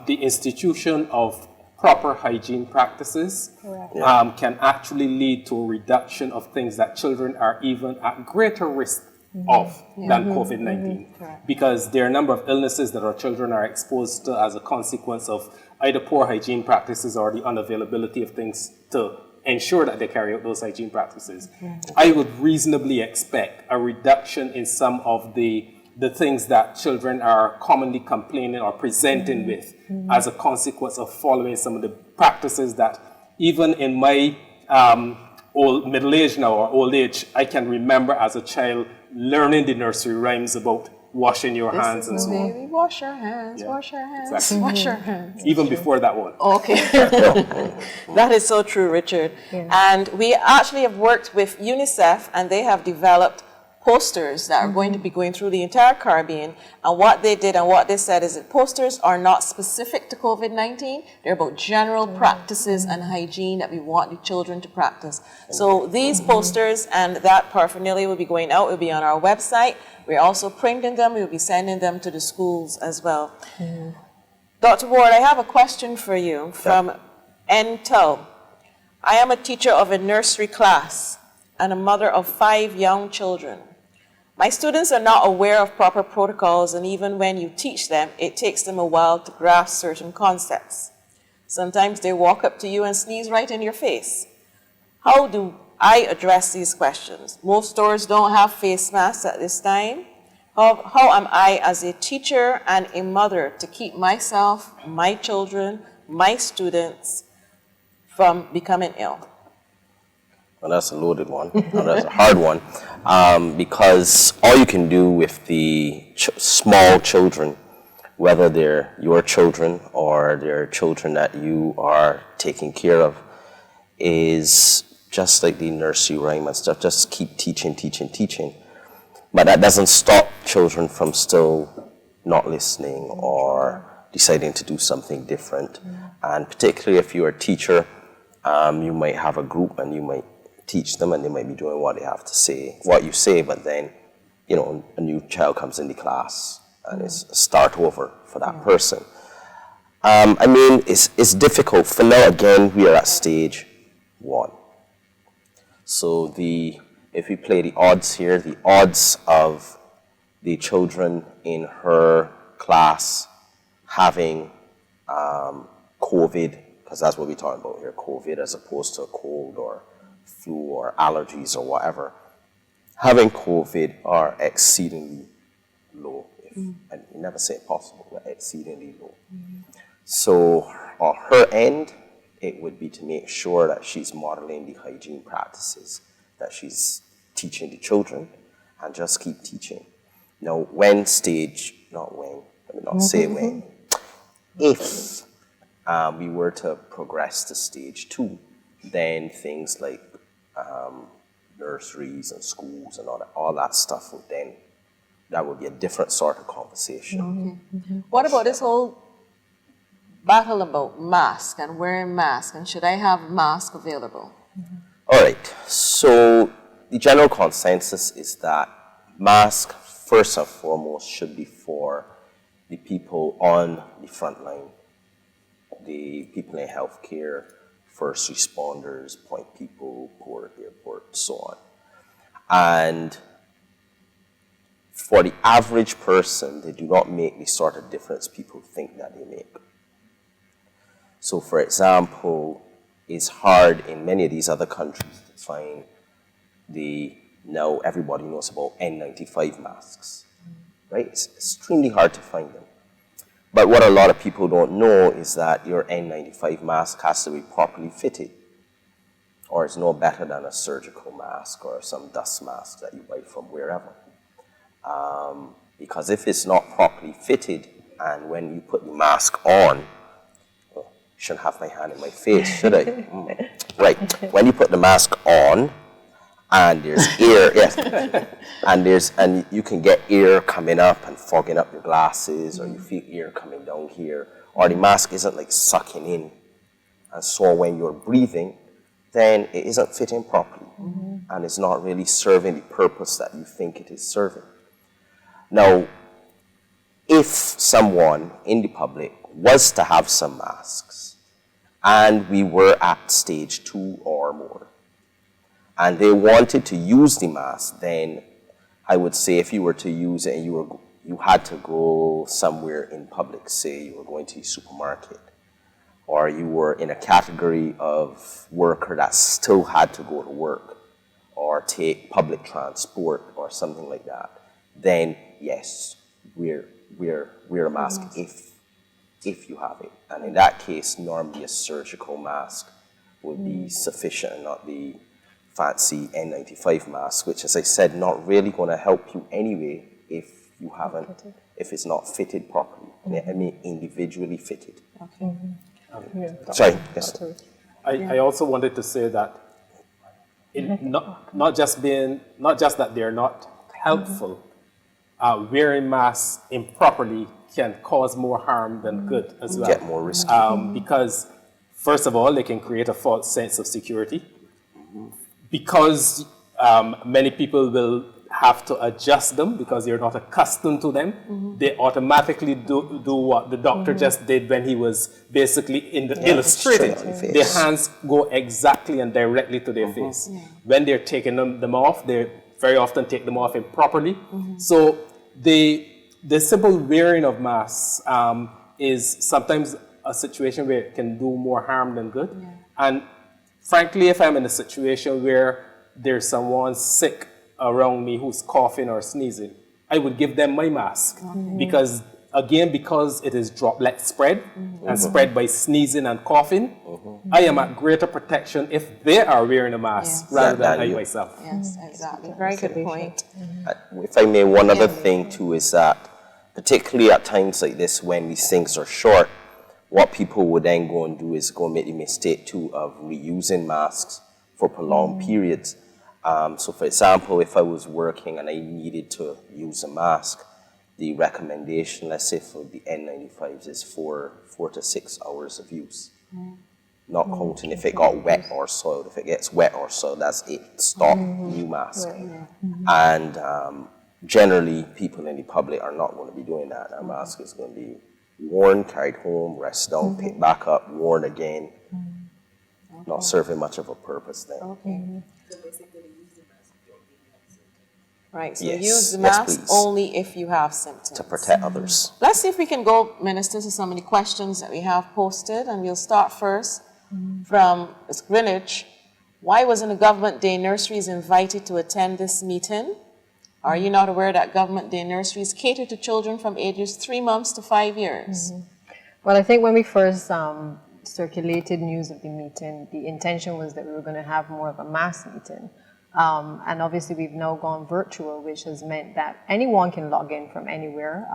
The institution of proper hygiene practices can actually lead to a reduction of things that children are even at greater risk of than COVID-19. Because there are a number of illnesses that our children are exposed to as a consequence of either poor hygiene practices or the unavailability of things to ensure that they carry out those hygiene practices. I would reasonably expect a reduction in some of the things that children are commonly complaining or presenting with as a consequence of following some of the practices that even in my middle age now or old age, I can remember as a child learning the nursery rhymes about washing your hands and so on. Baby, wash your hands, wash your hands, Exactly. wash your hands. Even before that one. Okay. That is so true, Richard. And we actually have worked with UNICEF, and they have developed posters that are going to be going through the entire Caribbean. And what they did and what they said is that posters are not specific to COVID-19. They're about general practices and hygiene that we want the children to practice. So these posters and that paraphernalia will be going out. It will be on our website. We're also printing them. We'll be sending them to the schools as well. Dr. Ward, I have a question for you from N-Tel. I am a teacher of a nursery class and a mother of 5 young children. My students are not aware of proper protocols, and even when you teach them, it takes them a while to grasp certain concepts. Sometimes they walk up to you and sneeze right in your face. How do I address these questions? Most stores don't have face masks at this time. How am I, as a teacher and a mother, to keep myself, my children, my students from becoming ill? Well, that's a loaded one. Well, that's a hard one. Because all you can do with the small children, whether they're your children or they're children that you are taking care of, is just like the nursery rhyme and stuff, just keep teaching. But that doesn't stop children from still not listening or deciding to do something different. And particularly if you're a teacher, you might have a group and you might teach them and they might be doing what they have to say, what you say, but then, a new child comes in the class and it's a start over for that person. It's difficult. For now, again, we are at stage 1. So if we play the odds here, the odds of the children in her class having COVID, because that's what we're talking about here, COVID as opposed to a cold or flu or allergies or whatever, having COVID are exceedingly low. And you never say possible, but exceedingly low. So on her end, it would be to make sure that she's modeling the hygiene practices that she's teaching the children, and just keep teaching. Now, let me not say when, if we were to progress to stage 2, then things like nurseries and schools and all that stuff would then, that would be a different sort of conversation. What about this whole battle about mask and wearing mask, and should I have mask available? All right, so the general consensus is that mask, first and foremost, should be for the people on the front line, the people in healthcare, first responders, point people, port, airport, so on. And for the average person, they do not make the sort of difference people think that they make. So, for example, it's hard in many of these other countries to find now everybody knows about N95 masks, right? It's extremely hard to find them. But what a lot of people don't know is that your N95 mask has to be properly fitted, or it's no better than a surgical mask or some dust mask that you buy from wherever. Because if it's not properly fitted, and when you put the mask on, shouldn't have my hand in my face, should I? Right. When you put the mask on, and there's air, yes, and you can get air coming up and fogging up your glasses, or you feel air coming down here, or the mask isn't like sucking in, and so when you're breathing, then it isn't fitting properly, and it's not really serving the purpose that you think it is serving. Now, if someone in the public was to have some masks, and we were at stage 2 or more, and they wanted to use the mask, then I would say if you were to use it and you had to go somewhere in public, say you were going to the supermarket, or you were in a category of worker that still had to go to work or take public transport or something like that, then yes, wear a mask if you have it. And in that case, normally a surgical mask would be sufficient, and not the fancy N95 mask, which, as I said, not really going to help you anyway if you haven't, if it's not fitted properly. I mean, individually fitted. Okay. Sorry, yes. I also wanted to say that not just that they're not helpful, wearing masks improperly can cause more harm than good as well. Get more risky. Because, first of all, they can create a false sense of security. Because many people will have to adjust them because you're not accustomed to them. They automatically do what the doctor just did when he was basically illustrating. Their hands go exactly and directly to their face. When they're taking them off, they very often take them off improperly. So the simple wearing of masks is sometimes a situation where it can do more harm than good. And frankly, if I'm in a situation where there's someone sick around me who's coughing or sneezing, I would give them my mask. Because, again, because it is droplet spread and spread by sneezing and coughing, I am at greater protection if they are wearing a mask rather than I myself. Yes, exactly. Very good point. If I may, one other thing too is that, particularly at times like this when these things are short, what people would then go and do is go and make the mistake too of reusing masks for prolonged periods. So for example, if I was working and I needed to use a mask, the recommendation, let's say for the N95s, is 4 to 6 hours of use. Not counting if it got wet or soiled. If it gets wet or soiled, that's it. Stop, new mask. And generally, people in the public are not going to be doing that. That mask is going to be worn, carried home, rest down, picked back up, worn again. Not serving much of a purpose then. Right, so Yes, use the yes, mask please. only if you have symptoms. To protect others. Let's see if we can go, Minister, to some of the questions that we have posted, and we'll start first from Ms. Greenwich. Why wasn't the government day nurseries invited to attend this meeting? Are you not aware that government day nurseries cater to children from ages 3 months to 5 years? Well, I think when we first circulated news of the meeting, the intention was that we were going to have more of a mass meeting. And obviously we've now gone virtual, which has meant that anyone can log in from anywhere.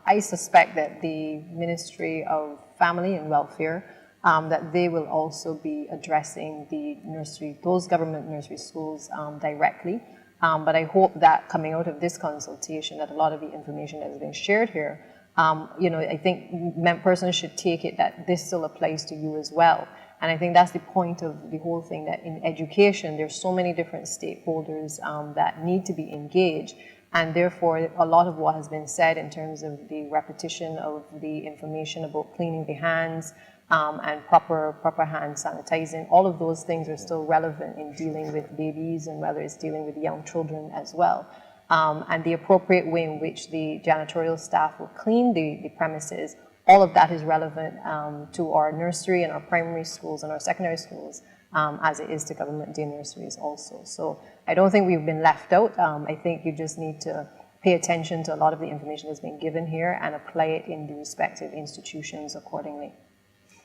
I suspect that the Ministry of Family and Welfare, that they will also be addressing the nursery, those government nursery schools directly. But I hope that coming out of this consultation, that a lot of the information that has been shared here, I think persons should take it that this still applies to you as well. And I think that's the point of the whole thing, that in education, there's so many different stakeholders that need to be engaged. And therefore, a lot of what has been said in terms of the repetition of the information about cleaning the hands and proper hand sanitizing, all of those things are still relevant in dealing with babies and whether it's dealing with young children as well. And the appropriate way in which the janitorial staff will clean the premises, all of that is relevant to our nursery and our primary schools and our secondary schools as it is to government day nurseries also. So I don't think we've been left out. I think you just need to pay attention to a lot of the information that's been given here and apply it in the respective institutions accordingly.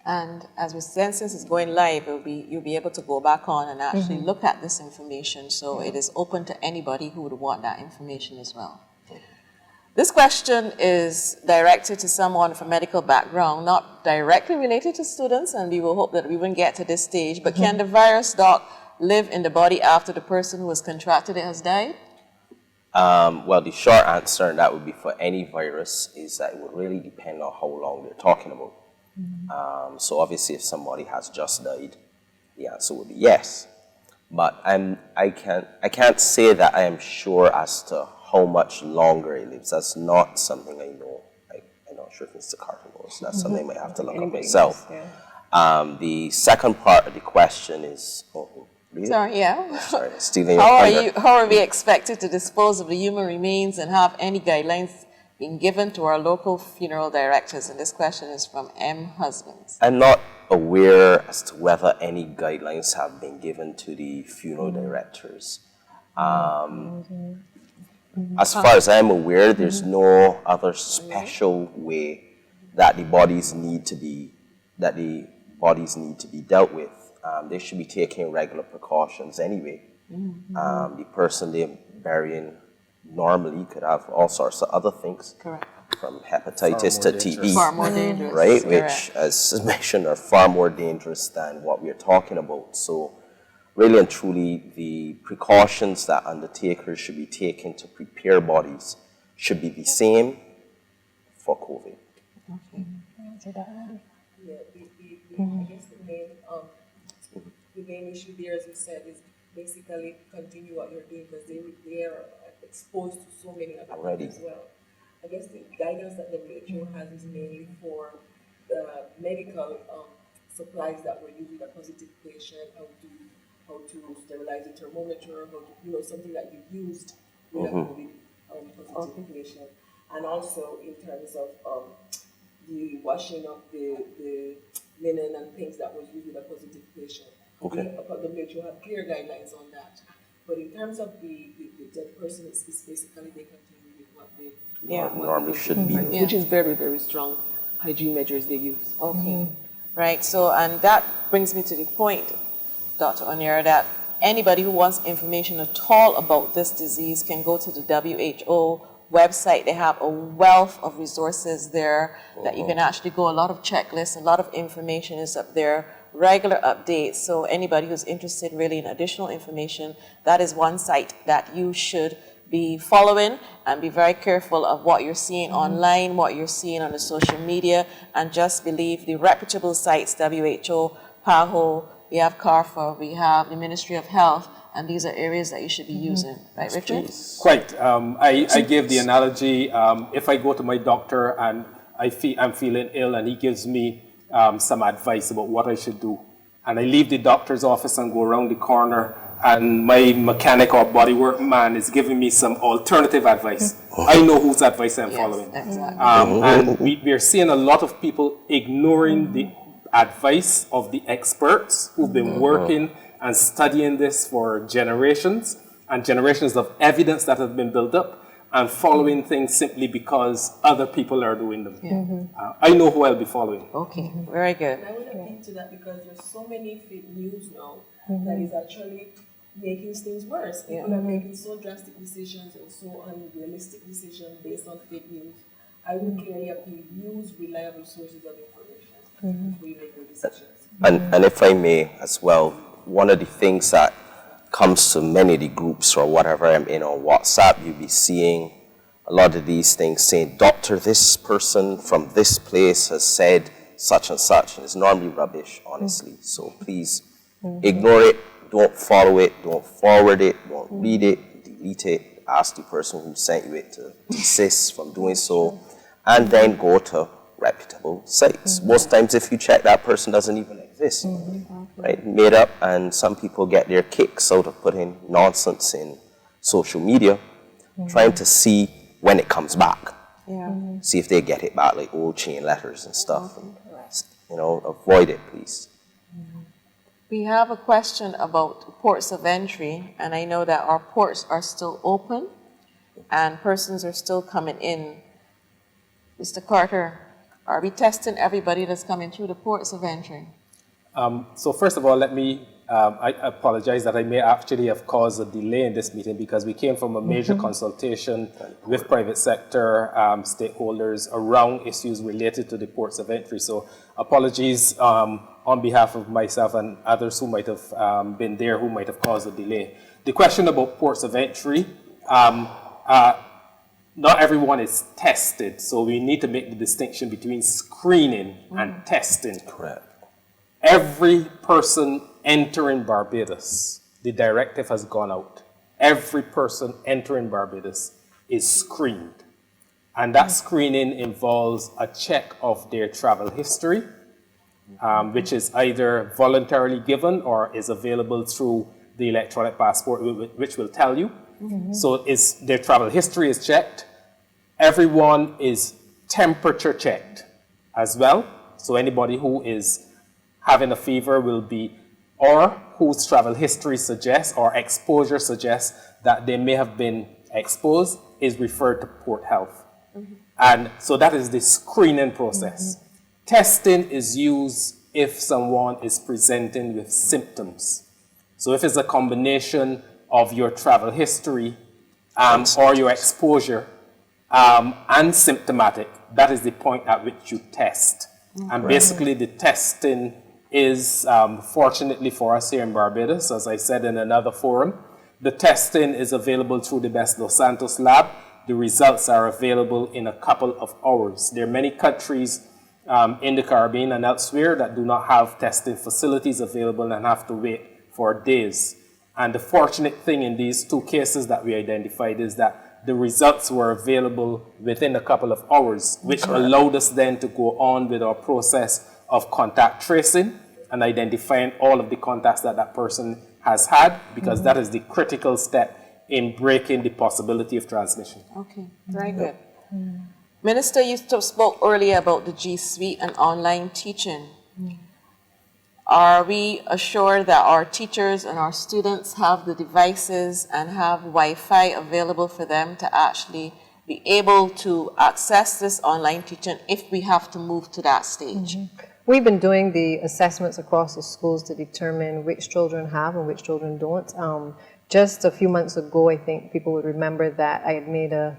And as the census is going live, you'll be able to go back on and actually look at this information. So it is open to anybody who would want that information as well. This question is directed to someone from a medical background, not directly related to students, and we will hope that we won't get to this stage. But can the virus, Doc, live in the body after the person who has contracted it has died? Well, the short answer, and that would be for any virus, is that it would really depend on how long we're talking about. So obviously, if somebody has just died, the answer would be yes. But I can't say that I am sure as to how much longer it lives. That's not something I know. I'm not sure if Mr. Carter knows. That's something I might have to look up myself. The second part of the question is, really? Sorry, yeah. Sorry, stealing your thunder. How are we expected to dispose of the human remains, and have any guidelines been given to our local funeral directors? And this question is from M. Husbands. I'm not aware as to whether any guidelines have been given to the funeral directors. As far as I'm aware, there's no other special way that the bodies need to be dealt with. They should be taking regular precautions anyway. The person they're burying normally could have all sorts of other things. Correct. From hepatitis to TB. Far more dangerous. Right, Correct. which, as mentioned, are far more dangerous than what we're talking about. So, really and truly, the precautions that undertakers should be taking to prepare bodies should be the same for COVID. Yeah, I guess the main issue there, as you said, is basically continue what you're doing because they are exposed to so many other things as well. I guess the guidance that WHO has is mainly for the medical supplies that were used with a positive patient, how to sterilize the thermometer, something that you used with a positive patient, and also in terms of the washing of the linen and things that was used with a positive patient. Okay. The WHO have clear guidelines on that. But in terms of the dead person, it's basically they continue with what they normally should be. Which is very, very strong hygiene measures they use. Okay. Right. So, and that brings me to the point, Dr. Oniera, that anybody who wants information at all about this disease can go to the WHO website. They have a wealth of resources there that you can actually go. A lot of checklists, a lot of information is up there, regular updates. So anybody who's interested really in additional information, that is one site that you should be following, and be very careful of what you're seeing online, what you're seeing on the social media, and just believe the reputable sites, WHO, PAHO, we have CARFA, we have the Ministry of Health, and these are areas that you should be using. Right, Richard? Quite. I give the analogy, if I go to my doctor and I'm feeling ill and he gives me some advice about what I should do, and I leave the doctor's office and go around the corner and my mechanic or bodywork man is giving me some alternative advice, I know whose advice I'm following. Exactly. And we're seeing a lot of people ignoring the advice of the experts who've been working and studying this for generations and generations of evidence that has been built up, and following things simply because other people are doing them. I know who I'll be following. Okay, very good. I would appeal to that because there's so many fake news now that is actually making things worse. People are making so drastic decisions and so unrealistic decisions based on fake news. I would clearly appeal, use reliable sources of information before you make your decisions. And if I may as well, one of the things that comes to many of the groups or whatever I'm in on WhatsApp, you'll be seeing a lot of these things saying, Doctor, this person from this place has said such and such, and it's normally rubbish, honestly. So please ignore it, don't follow it, don't forward it, don't read it, delete it, ask the person who sent you it to desist from doing so, and then go to reputable sites. Most times if you check, that person doesn't even exist, right? Made up, and some people get their kicks out of putting nonsense in social media, trying to see when it comes back. See if they get it back, like old chain letters and stuff. And, you know, avoid it, please. We have a question about ports of entry, and I know that our ports are still open and persons are still coming in. Mr. Carter, are we testing everybody that's coming through the ports of entry? So first of all, let me, I apologize that I may actually have caused a delay in this meeting because we came from a major consultation with private sector stakeholders around issues related to the ports of entry. So apologies on behalf of myself and others who might have been there who might have caused a delay. The question about ports of entry, not everyone is tested, so we need to make the distinction between screening and testing. Correct. Every person entering Barbados, the directive has gone out. Every person entering Barbados is screened. And that screening involves a check of their travel history, which is either voluntarily given or is available through the electronic passport, which will tell you. So their travel history is checked. Everyone is temperature checked as well. So anybody who is having a fever will be, or whose travel history suggests or exposure suggests that they may have been exposed, is referred to Port Health. And so that is the screening process. Testing is used if someone is presenting with symptoms. So if it's a combination of your travel history or your exposure and symptomatic, that is the point at which you test. And basically the testing is, fortunately for us here in Barbados, as I said in another forum, the testing is available through the Best Dos Santos lab. The results are available in a couple of hours. There are many countries in the Caribbean and elsewhere that do not have testing facilities available and have to wait for days. And the fortunate thing in these two cases that we identified is that the results were available within a couple of hours, which allowed us then to go on with our process of contact tracing and identifying all of the contacts that that person has had, because that is the critical step in breaking the possibility of transmission. Okay, very good. Minister, you spoke earlier about the G Suite and online teaching. Are we assured that our teachers and our students have the devices and have Wi-Fi available for them to actually be able to access this online teaching if we have to move to that stage? We've been doing the assessments across the schools to determine which children have and which children don't. Just a few months ago, I think people would remember that I had made a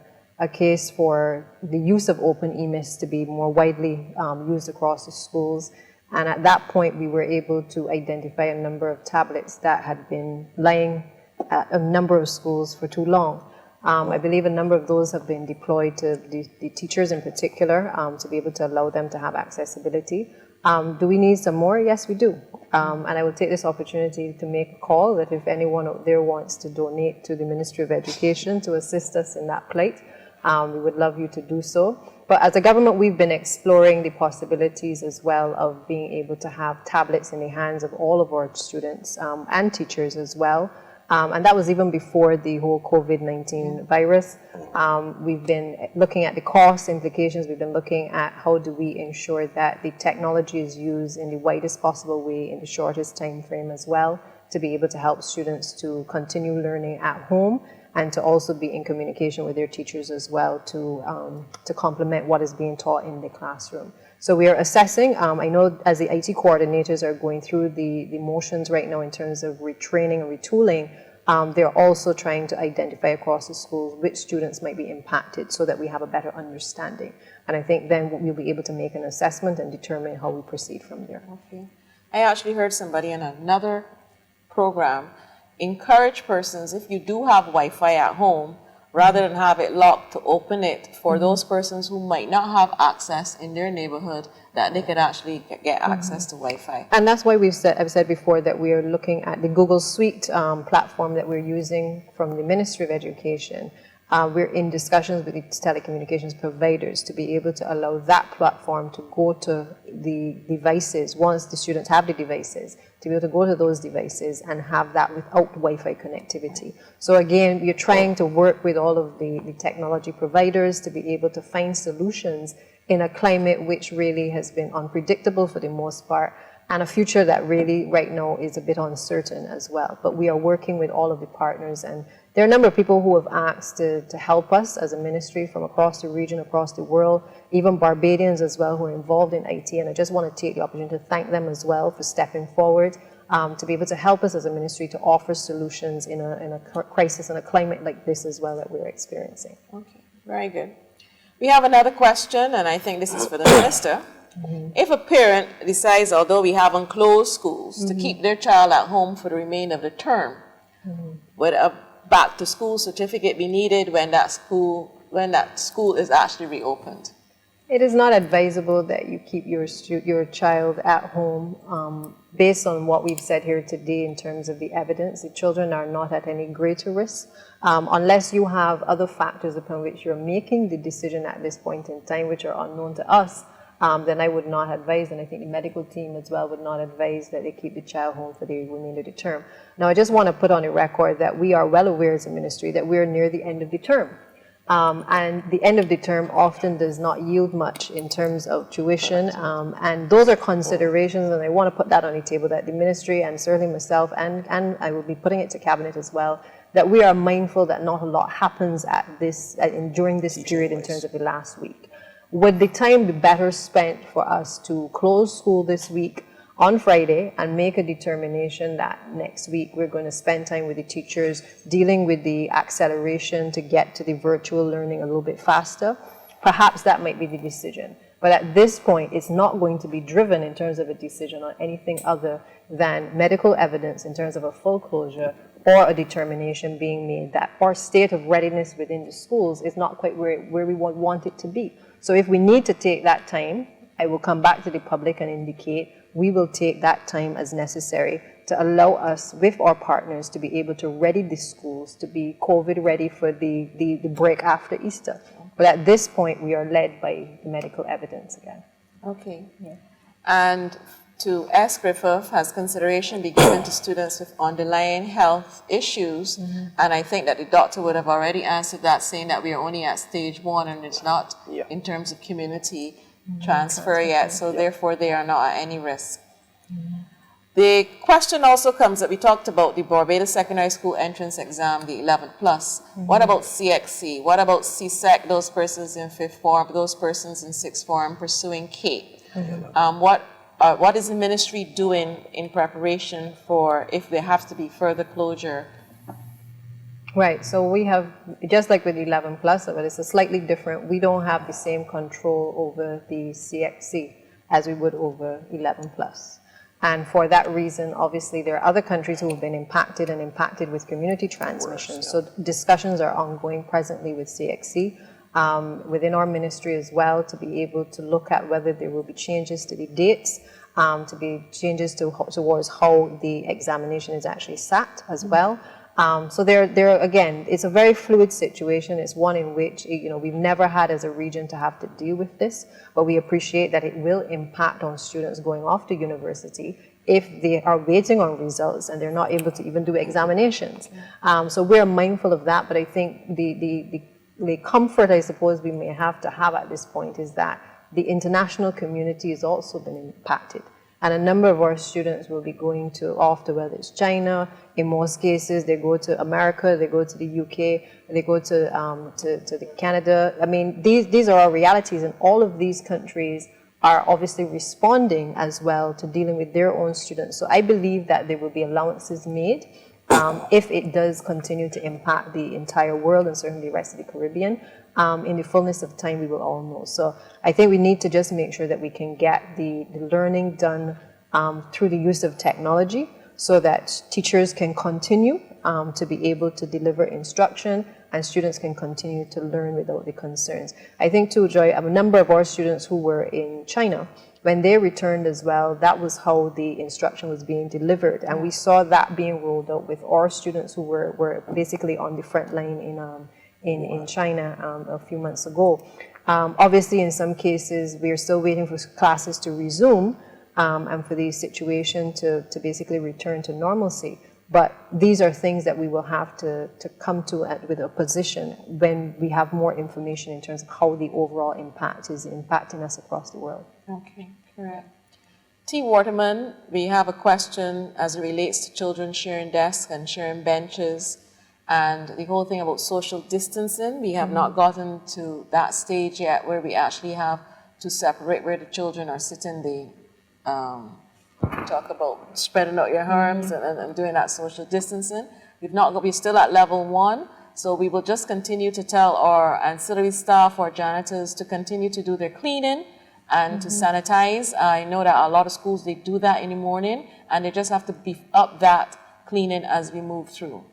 case for the use of open EMIS to be more widely used across the schools. And at that point, we were able to identify a number of tablets that had been lying at a number of schools for too long. I believe a number of those have been deployed to the teachers in particular to be able to allow them to have accessibility. Do we need some more? Yes, we do. And I will take this opportunity to make a call that if anyone out there wants to donate to the Ministry of Education to assist us in that plight, we would love you to do so. But as a government, we've been exploring the possibilities as well of being able to have tablets in the hands of all of our students and teachers as well. And that was even before the whole COVID-19 virus. We've been looking at the cost implications. We've been looking at how do we ensure that the technology is used in the widest possible way in the shortest time frame as well. to be able to help students to continue learning at home and to also be in communication with their teachers as well to complement what is being taught in the classroom. So we are assessing. I know as the IT coordinators are going through the motions right now in terms of retraining and retooling, they're also trying to identify across the schools which students might be impacted so that we have a better understanding. And I think then we'll be able to make an assessment and determine how we proceed from there. Okay. I actually heard somebody in another program encourage persons, if you do have Wi-Fi at home, rather than have it locked, to open it for those persons who might not have access in their neighborhood, that they could actually get access to Wi-Fi. And that's why I've said before that we are looking at the Google Suite platform that we're using from the Ministry of Education. We're in discussions with the telecommunications providers to be able to allow that platform to go to the devices, once the students have the devices, to be able to go to those devices and have that without Wi-Fi connectivity. So again, you're trying to work with all of the technology providers to be able to find solutions in a climate which really has been unpredictable for the most part, and a future that really right now is a bit uncertain as well. But we are working with all of the partners, and there are a number of people who have asked to help us as a ministry from across the region, across the world, even Barbadians as well who are involved in IT, and I just want to take the opportunity to thank them as well for stepping forward to be able to help us as a ministry to offer solutions in a crisis and a climate like this as well that we're experiencing. Okay, very good. We have another question, and I think this is for the minister. If a parent decides, although we haven't closed schools, to keep their child at home for the remainder of the term, would a back-to-school certificate be needed when that school is actually reopened? It is not advisable that you keep your child at home based on what we've said here today in terms of the evidence. The children are not at any greater risk unless you have other factors upon which you're making the decision at this point in time, which are unknown to us. Then I would not advise, and I think the medical team as well would not advise that they keep the child home for the remainder of the term. Now, I just want to put on a record that we are well aware as a ministry that we're near the end of the term. And the end of the term often does not yield much in terms of tuition, and those are considerations, and I want to put that on the table, that the ministry and certainly myself, and I will be putting it to cabinet as well, that we are mindful that not a lot happens at during this period in terms of the last week. Would the time be better spent for us to close school this week on Friday and make a determination that next week we're going to spend time with the teachers dealing with the acceleration to get to the virtual learning a little bit faster? Perhaps that might be the decision. But at this point, it's not going to be driven in terms of a decision on anything other than medical evidence in terms of a full closure or a determination being made that our state of readiness within the schools is not quite where we want it to be. So if we need to take that time, I will come back to the public and indicate we will take that time as necessary to allow us with our partners to be able to ready the schools to be COVID ready for the break after Easter. But at this point, we are led by the medical evidence again. Okay. Yeah. And to ask Griffith, has consideration be given to students with underlying health issues? And I think that the doctor would have already answered that, saying that we are only at stage 1 and it's not in terms of community transfer yet, so therefore they are not at any risk. The question also comes that we talked about the Barbados Secondary School entrance exam, the 11 plus. What about CXC? What about CSEC, those persons in 5th form, those persons in 6th form pursuing CAPE? What is the ministry doing in preparation for if there has to be further closure? Right, so we have, just like with 11 plus, but it's a slightly different, we don't have the same control over the CXC as we would over 11 plus. And for that reason, obviously, there are other countries who have been impacted and impacted with community transmission. So discussions are ongoing presently with CXC, within our ministry as well, to be able to look at whether there will be changes to the dates, to be changes towards how the examination is actually sat as well. So there again, it's a very fluid situation. It's one in which, we've never had as a region to have to deal with this, but we appreciate that it will impact on students going off to university if they are waiting on results and they're not able to even do examinations. So we're mindful of that, but I think the comfort, I suppose, we may have to have at this point is that the international community has also been impacted. And a number of our students will be going off to whether it's China. In most cases, they go to America, they go to the UK, they go to Canada. I mean, these are our realities, and all of these countries are obviously responding as well to dealing with their own students. So I believe that there will be allowances made if it does continue to impact the entire world and certainly the rest of the Caribbean. In the fullness of time, we will all know. So I think we need to just make sure that we can get the learning done through the use of technology so that teachers can continue to be able to deliver instruction and students can continue to learn without the concerns. I think too, Joy, a number of our students who were in China, when they returned as well, that was how the instruction was being delivered. And we saw that being rolled out with our students who were basically on the front line in China a few months ago. Obviously, in some cases, we are still waiting for classes to resume and for the situation to basically return to normalcy. But these are things that we will have to come to with a position when we have more information in terms of how the overall impact is impacting us across the world. Okay, correct. T. Waterman, we have a question as it relates to children sharing desks and sharing benches and the whole thing about social distancing. We have not gotten to that stage yet where we actually have to separate where the children are sitting. They talk about spreading out your arms and doing that social distancing. We're still at level 1, so we will just continue to tell our ancillary staff, our janitors, to continue to do their cleaning and to sanitize. I know that a lot of schools, they do that in the morning, and they just have to beef up that cleaning as we move through.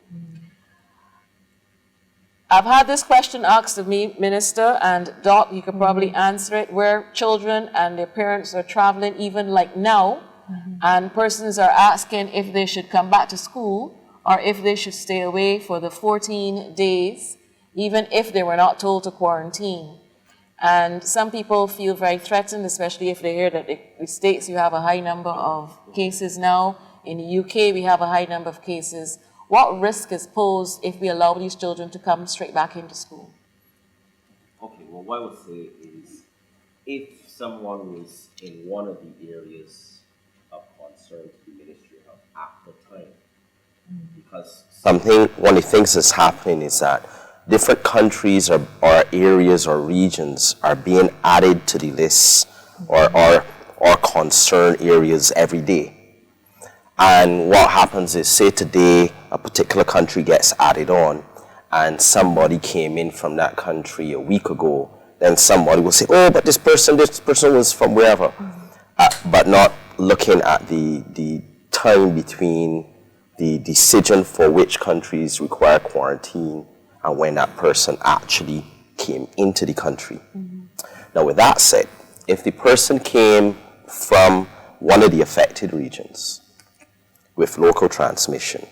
I've had this question asked of me, Minister, and Doc, you could probably answer it, where children and their parents are traveling, even like now, and persons are asking if they should come back to school or if they should stay away for the 14 days, even if they were not told to quarantine. And some people feel very threatened, especially if they hear that the States, you have a high number of cases now. In the UK, we have a high number of cases. What risk is posed if we allow these children to come straight back into school? Okay, well, what I would say is if someone was in one of the areas of concern to the Ministry of Health at the time, because one of the things that's happening is that different countries or areas or regions are being added to the list or concern areas every day. And what happens is, say today a particular country gets added on and somebody came in from that country a week ago, then somebody will say, oh, but this person was from wherever, but not looking at the time between the decision for which countries require quarantine and when that person actually came into the country. Now, with that said, if the person came from one of the affected regions with local transmission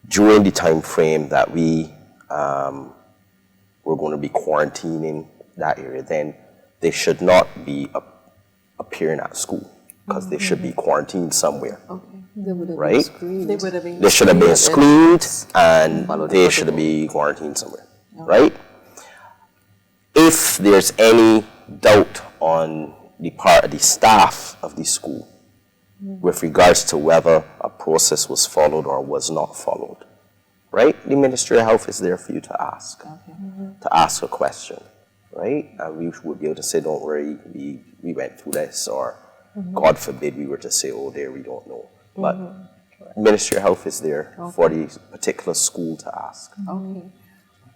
during the time frame that we were going to be quarantining that area, then they should not be appearing at school because they should be quarantined somewhere. Okay. Right? They should have been screened and they should be quarantined somewhere. Right? If there's any doubt on the part of the staff of the school with regards to whether a process was followed or was not followed, right? The Ministry of Health is there for you to ask, to ask a question, right? And we would be able to say, don't worry, we went through this, or God forbid we were to say, oh, there, we don't know. But Ministry of Health is there for the particular school to ask. Okay.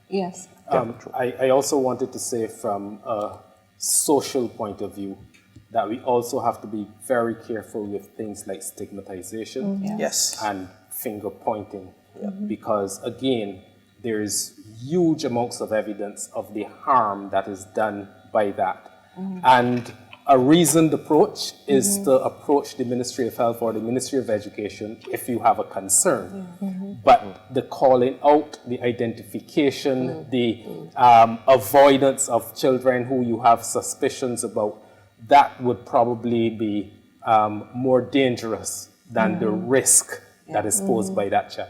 Yes. I also wanted to say from a social point of view that we also have to be very careful with things like stigmatization Yes. and finger pointing, because again, there's huge amounts of evidence of the harm that is done by that. And a reasoned approach is to approach the Ministry of Health or the Ministry of Education if you have a concern. But the calling out, the identification, the avoidance of children who you have suspicions about, that would probably be more dangerous than the risk that is posed by that child.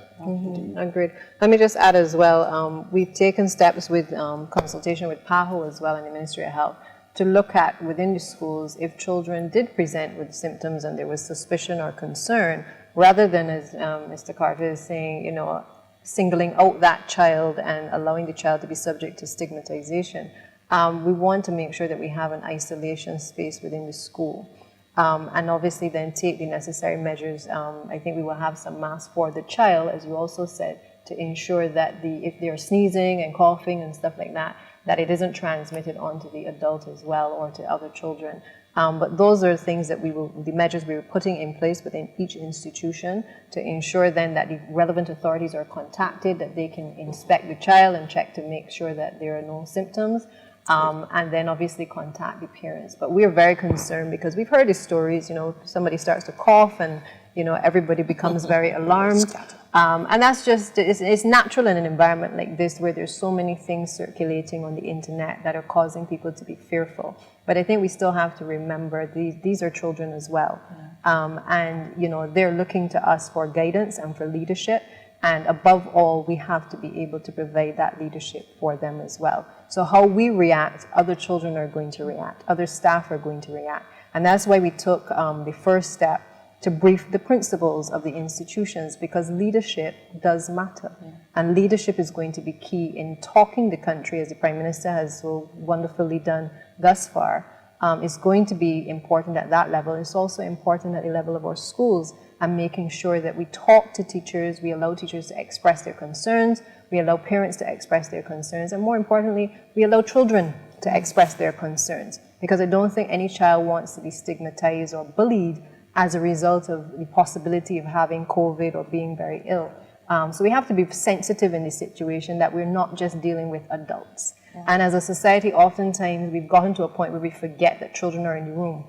Agreed. Let me just add as well, we've taken steps with consultation with PAHO as well in the Ministry of Health to look at within the schools if children did present with symptoms and there was suspicion or concern, rather than, as Mr. Carter is saying, you know, singling out that child and allowing the child to be subject to stigmatization. We want to make sure that we have an isolation space within the school. And obviously then take the necessary measures. I think we will have some masks for the child, as you also said, to ensure that if they're sneezing and coughing and stuff like that, that it isn't transmitted onto the adult as well or to other children. But those are things that the measures we were putting in place within each institution to ensure then that the relevant authorities are contacted, that they can inspect the child and check to make sure that there are no symptoms. And then obviously contact the parents. But we're very concerned because we've heard the stories, you know, somebody starts to cough and, you know, everybody becomes very alarmed. And that's just, it's natural in an environment like this where there's so many things circulating on the internet that are causing people to be fearful. But I think we still have to remember these are children as well. And, you know, they're looking to us for guidance and for leadership. And above all, we have to be able to provide that leadership for them as well. So how we react, other children are going to react, other staff are going to react. And that's why we took the first step to brief the principals of the institutions, because leadership does matter. And leadership is going to be key in talking the country, as the Prime Minister has so wonderfully done thus far. It's going to be important at that level. It's also important at the level of our schools, and making sure that we talk to teachers, we allow teachers to express their concerns, we allow parents to express their concerns, and more importantly, we allow children to express their concerns. Because I don't think any child wants to be stigmatized or bullied as a result of the possibility of having COVID or being very ill. So we have to be sensitive in this situation that we're not just dealing with adults. And as a society, oftentimes we've gotten to a point where we forget that children are in the room.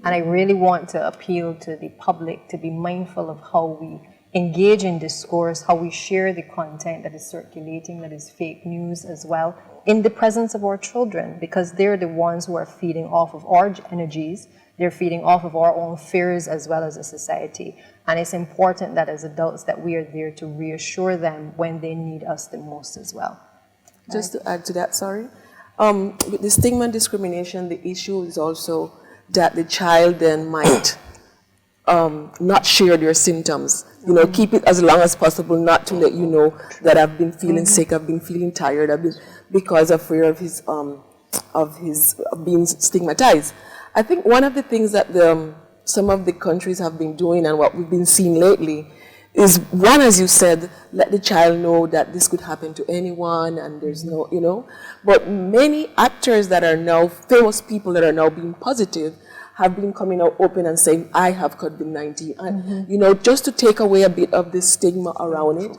And I really want to appeal to the public to be mindful of how we engage in discourse, how we share the content that is circulating, that is fake news as well, in the presence of our children, because they're the ones who are feeding off of our energies, they're feeding off of our own fears as well as a society. And it's important that as adults that we are there to reassure them when they need us the most as well. Just to add to that, sorry. With the stigma and discrimination, the issue is also that the child then might not share their symptoms. You know, keep it as long as possible, not to let you know that I've been feeling sick, I've been feeling tired, because of fear of his being stigmatized. I think one of the things that some of the countries have been doing and what we've been seeing lately is, one, as you said, let the child know that this could happen to anyone and there's no, you know. But many actors that are now, famous people that are now being positive, have been coming out open and saying, I have COVID-19. And, you know, just to take away a bit of the stigma around it.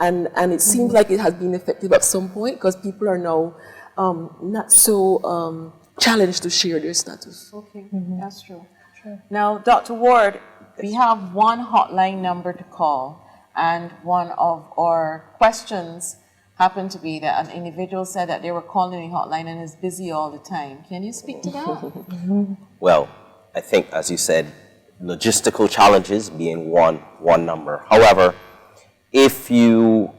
And it seems like it has been effective at some point, because people are now not so challenged to share their status. Okay, that's true. Now, Dr. Ward, we have one hotline number to call, and one of our questions happened to be that an individual said that they were calling the hotline and is busy all the time. Can you speak to that? Well, I think, as you said, logistical challenges being one number. However, if you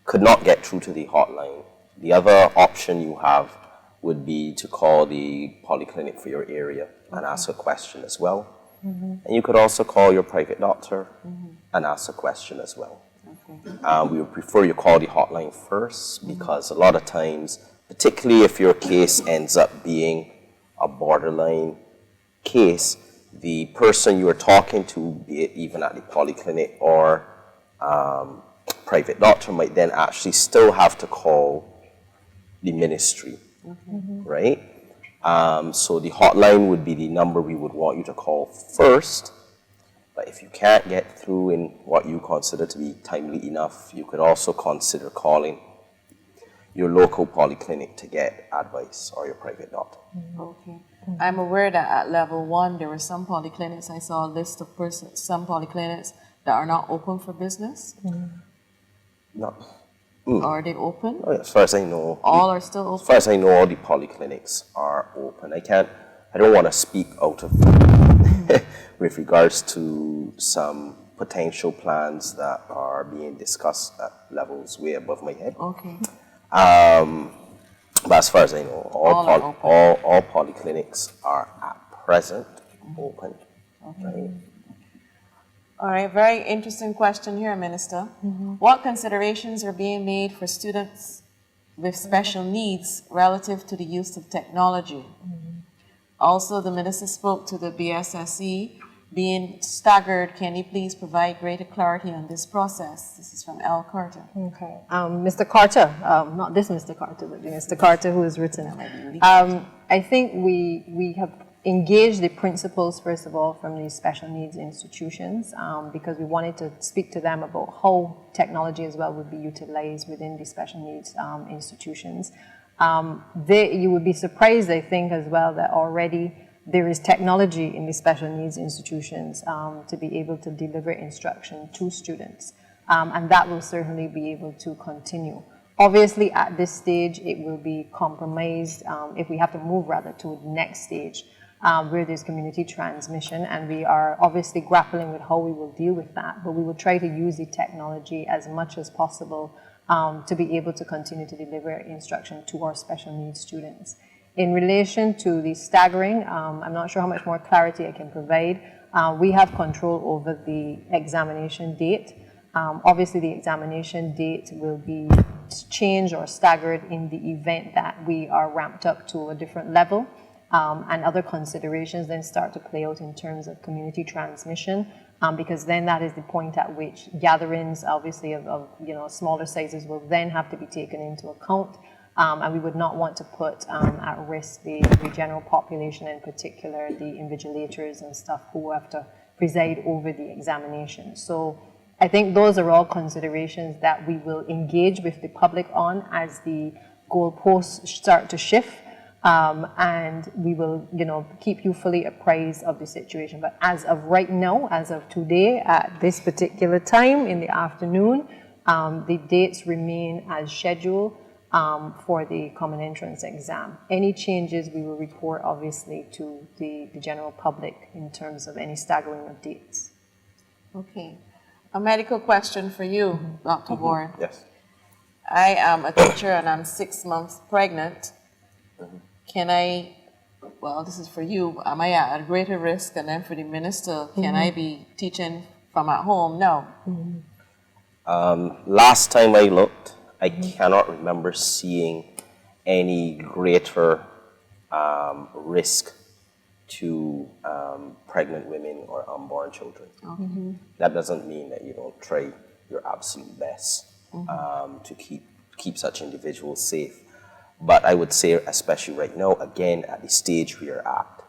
could not get through to the hotline, the other option you have would be to call the polyclinic for your area and ask a question as well. And you could also call your private doctor and ask a question as well. We would prefer you call the hotline first, because a lot of times, particularly if your case ends up being a borderline case, the person you are talking to, be it even at the polyclinic or private doctor, might then actually still have to call the ministry, right? So the hotline would be the number we would want you to call first. But if you can't get through in what you consider to be timely enough, you could also consider calling your local polyclinic to get advice, or your private doctor. Okay. I'm aware that at level 1, there were some polyclinics, I saw a list of some polyclinics that are not open for business. No. Are they open? Oh, yeah, as far as I know. All are still open? As far as I know, all the polyclinics are open. I don't want to speak out of with regards to some potential plans that are being discussed at levels way above my head. Okay. But as far as I know, all polyclinics are at present open. Right? All right, very interesting question here, Minister. What considerations are being made for students with special needs relative to the use of technology? Also, the Minister spoke to the BSSE being staggered. Can you please provide greater clarity on this process? This is from L. Carter. Okay. Mr. Carter, not this Mr. Carter, but Mr. Carter who has written it. I think we have engaged the principals, first of all, from these special needs institutions, because we wanted to speak to them about how technology as well would be utilized within the special needs institutions. You would be surprised, I think, as well, that already there is technology in the special needs institutions to be able to deliver instruction to students. And that will certainly be able to continue. Obviously, at this stage, it will be compromised if we have to move rather to the next stage where there's community transmission. And we are obviously grappling with how we will deal with that. But we will try to use the technology as much as possible to be able to continue to deliver instruction to our special needs students. In relation to the staggering, I'm not sure how much more clarity I can provide. We have control over the examination date. Obviously, the examination date will be changed or staggered in the event that we are ramped up to a different level, and other considerations then start to play out in terms of community transmission, because then that is the point at which gatherings, obviously of smaller sizes, will then have to be taken into account. And we would not want to put at risk the general population, in particular the invigilators and stuff who have to preside over the examination. So I think those are all considerations that we will engage with the public on as the goalposts start to shift, and we will keep you fully apprised of the situation. But as of right now, as of today, at this particular time in the afternoon, the dates remain as scheduled for the common entrance exam. Any changes we will report obviously to the general public in terms of any staggering of dates. Okay. A medical question for you, Dr. Warren. Yes. I am a teacher and I'm 6 months pregnant. Can I, well, this is for you, am I at greater risk? And then for the minister, can I be teaching from at home? No. Last time I looked, I cannot remember seeing any greater risk to pregnant women or unborn children. That doesn't mean that you don't try your absolute best to keep such individuals safe. But I would say, especially right now, again, at the stage we are at,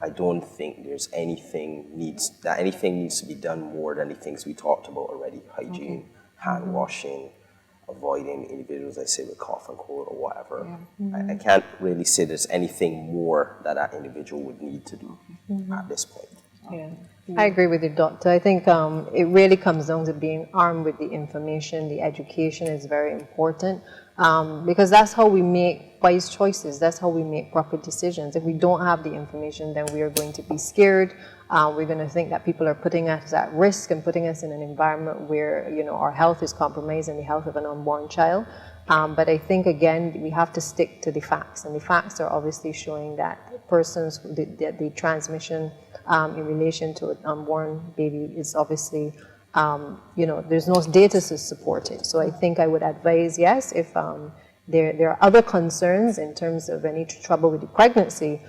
I don't think there's anything needs to be done more than the things we talked about already: hygiene, hand washing, avoiding individuals, I say, with cough and cold or whatever. I can't really say there's anything more that that individual would need to do at this point. I agree with you, Doctor. I think it really comes down to being armed with the information. The education is very important, because that's how we make wise choices. That's how we make proper decisions. If we don't have the information, then we are going to be scared. We're going to think that people are putting us at risk and putting us in an environment where our health is compromised and the health of an unborn child. But I think, again, we have to stick to the facts. And the facts are obviously showing that persons, the transmission in relation to an unborn baby is obviously, there's no data to support it. So I think I would advise, yes, if there are other concerns in terms of any trouble with the pregnancy,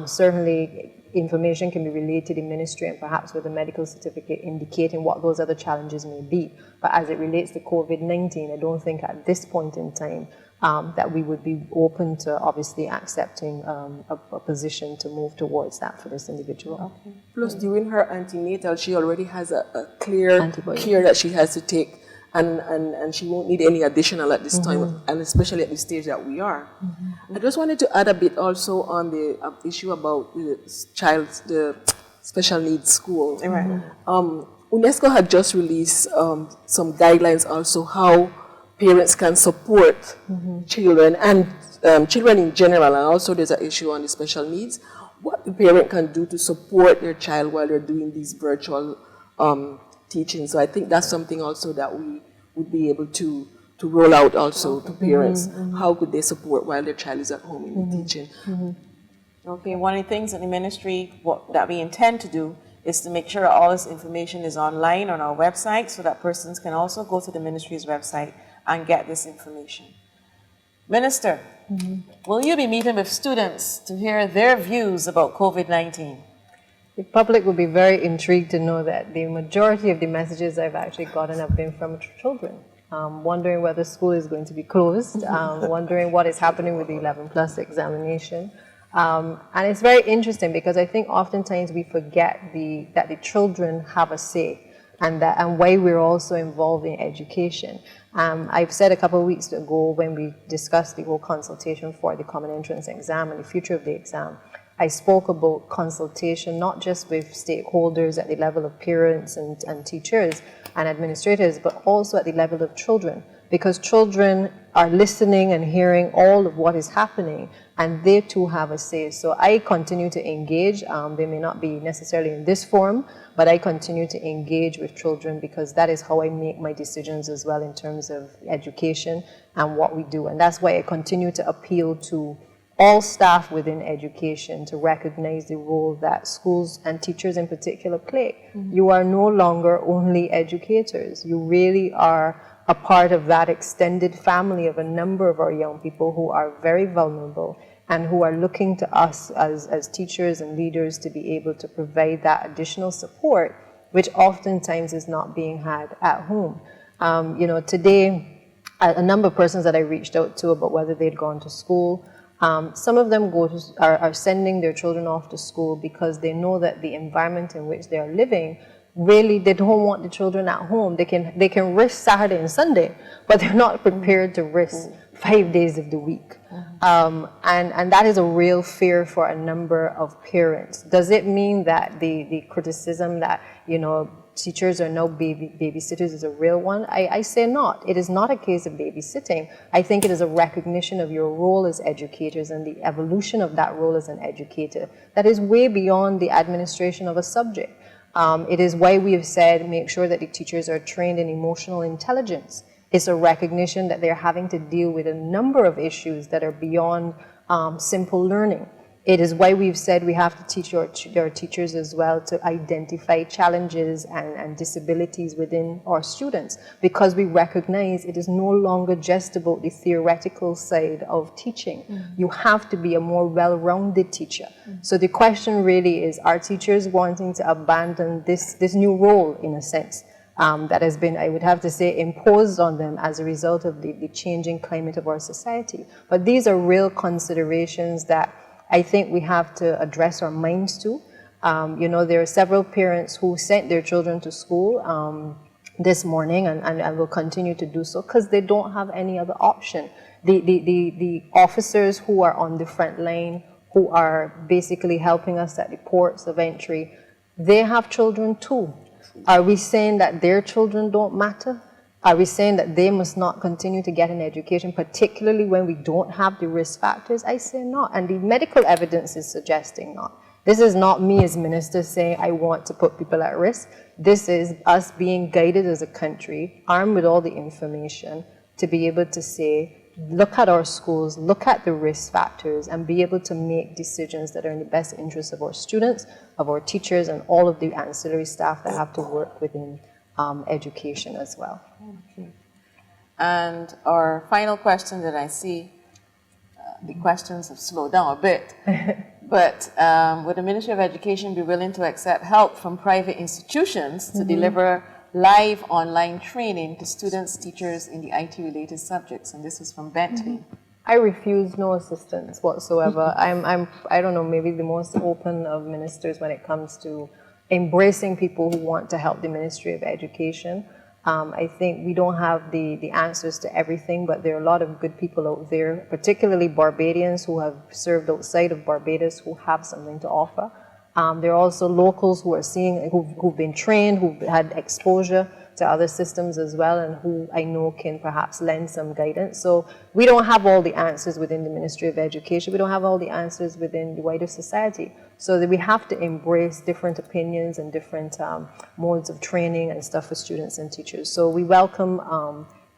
certainly information can be relayed to the ministry and perhaps with a medical certificate indicating what those other challenges may be. But as it relates to COVID-19, I don't think at this point in time that we would be open to obviously accepting a position to move towards that for this individual. Plus, during her antenatal, she already has a clear care that she has to take, and she won't need any additional at this time, and especially at the stage that we are. I just wanted to add a bit also on the issue about the special needs school. UNESCO had just released some guidelines also how parents can support children and children in general, and also there's an issue on the special needs, what the parent can do to support their child while they're doing these virtual teaching. So I think that's something also that we would be able to roll out also to parents. How could they support while their child is at home in the teaching? Okay, one of the things in the ministry that we intend to do is to make sure all this information is online on our website so that persons can also go to the ministry's website and get this information. Minister, will you be meeting with students to hear their views about COVID-19? The public will be very intrigued to know that the majority of the messages I've actually gotten have been from children, wondering whether school is going to be closed, wondering what is happening with the 11+ examination. And it's very interesting because I think oftentimes we forget that the children have a say and why we're also involved in education. I've said a couple of weeks ago when we discussed the whole consultation for the common entrance exam and the future of the exam, I spoke about consultation not just with stakeholders at the level of parents and teachers and administrators, but also at the level of children, because children are listening and hearing all of what is happening, and they too have a say. So I continue to engage. They may not be necessarily in this forum, but I continue to engage with children because that is how I make my decisions as well in terms of education and what we do. And that's why I continue to appeal to all staff within education to recognize the role that schools and teachers in particular play. You are no longer only educators. You really are a part of that extended family of a number of our young people who are very vulnerable and who are looking to us as teachers and leaders to be able to provide that additional support, which oftentimes is not being had at home. You know, today, a number of persons that I reached out to about whether they'd gone to school, some of them are sending their children off to school because they know that the environment in which they are living, really they don't want the children at home. They can risk Saturday and Sunday, but they're not prepared to risk 5 days of the week. And that is a real fear for a number of parents. Does it mean that the criticism that, you know, teachers are now babysitters is a real one? I say not. It is not a case of babysitting. I think it is a recognition of your role as educators and the evolution of that role as an educator that is way beyond the administration of a subject. It is why we have said make sure that the teachers are trained in emotional intelligence. It's a recognition that they're having to deal with a number of issues that are beyond simple learning. It is why we've said we have to teach our teachers as well to identify challenges and disabilities within our students, because we recognize it is no longer just about the theoretical side of teaching. You have to be a more well-rounded teacher. So the question really is, are teachers wanting to abandon this new role, in a sense, that has been, I would have to say, imposed on them as a result of the changing climate of our society? But these are real considerations that I think we have to address our minds to. You know, there are several parents who sent their children to school this morning and will continue to do so because they don't have any other option. The officers who are on the front line, who are basically helping us at the ports of entry, they have children too. Are we saying that their children don't matter? Are we saying that they must not continue to get an education, particularly when we don't have the risk factors? I say not, and the medical evidence is suggesting not. This is not me as minister saying I want to put people at risk. This is us being guided as a country, armed with all the information, to be able to say, look at our schools, look at the risk factors, and be able to make decisions that are in the best interest of our students, of our teachers, and all of the ancillary staff that have to work within education as well. Okay. And our final question that I see, the questions have slowed down a bit, but would the Ministry of Education be willing to accept help from private institutions to deliver live online training to students, teachers in the IT-related subjects? And this is from Bentley. I refuse no assistance whatsoever. I don't know, maybe the most open of ministers when it comes to embracing people who want to help the Ministry of Education. I think we don't have the answers to everything, but there are a lot of good people out there, particularly Barbadians who have served outside of Barbados, who have something to offer. There are also locals who are who've been trained, who've had exposure to other systems as well, and who I know can perhaps lend some guidance. So we don't have all the answers within the Ministry of Education. We don't have all the answers within the wider society. So that we have to embrace different opinions and different modes of training and stuff for students and teachers. So we welcome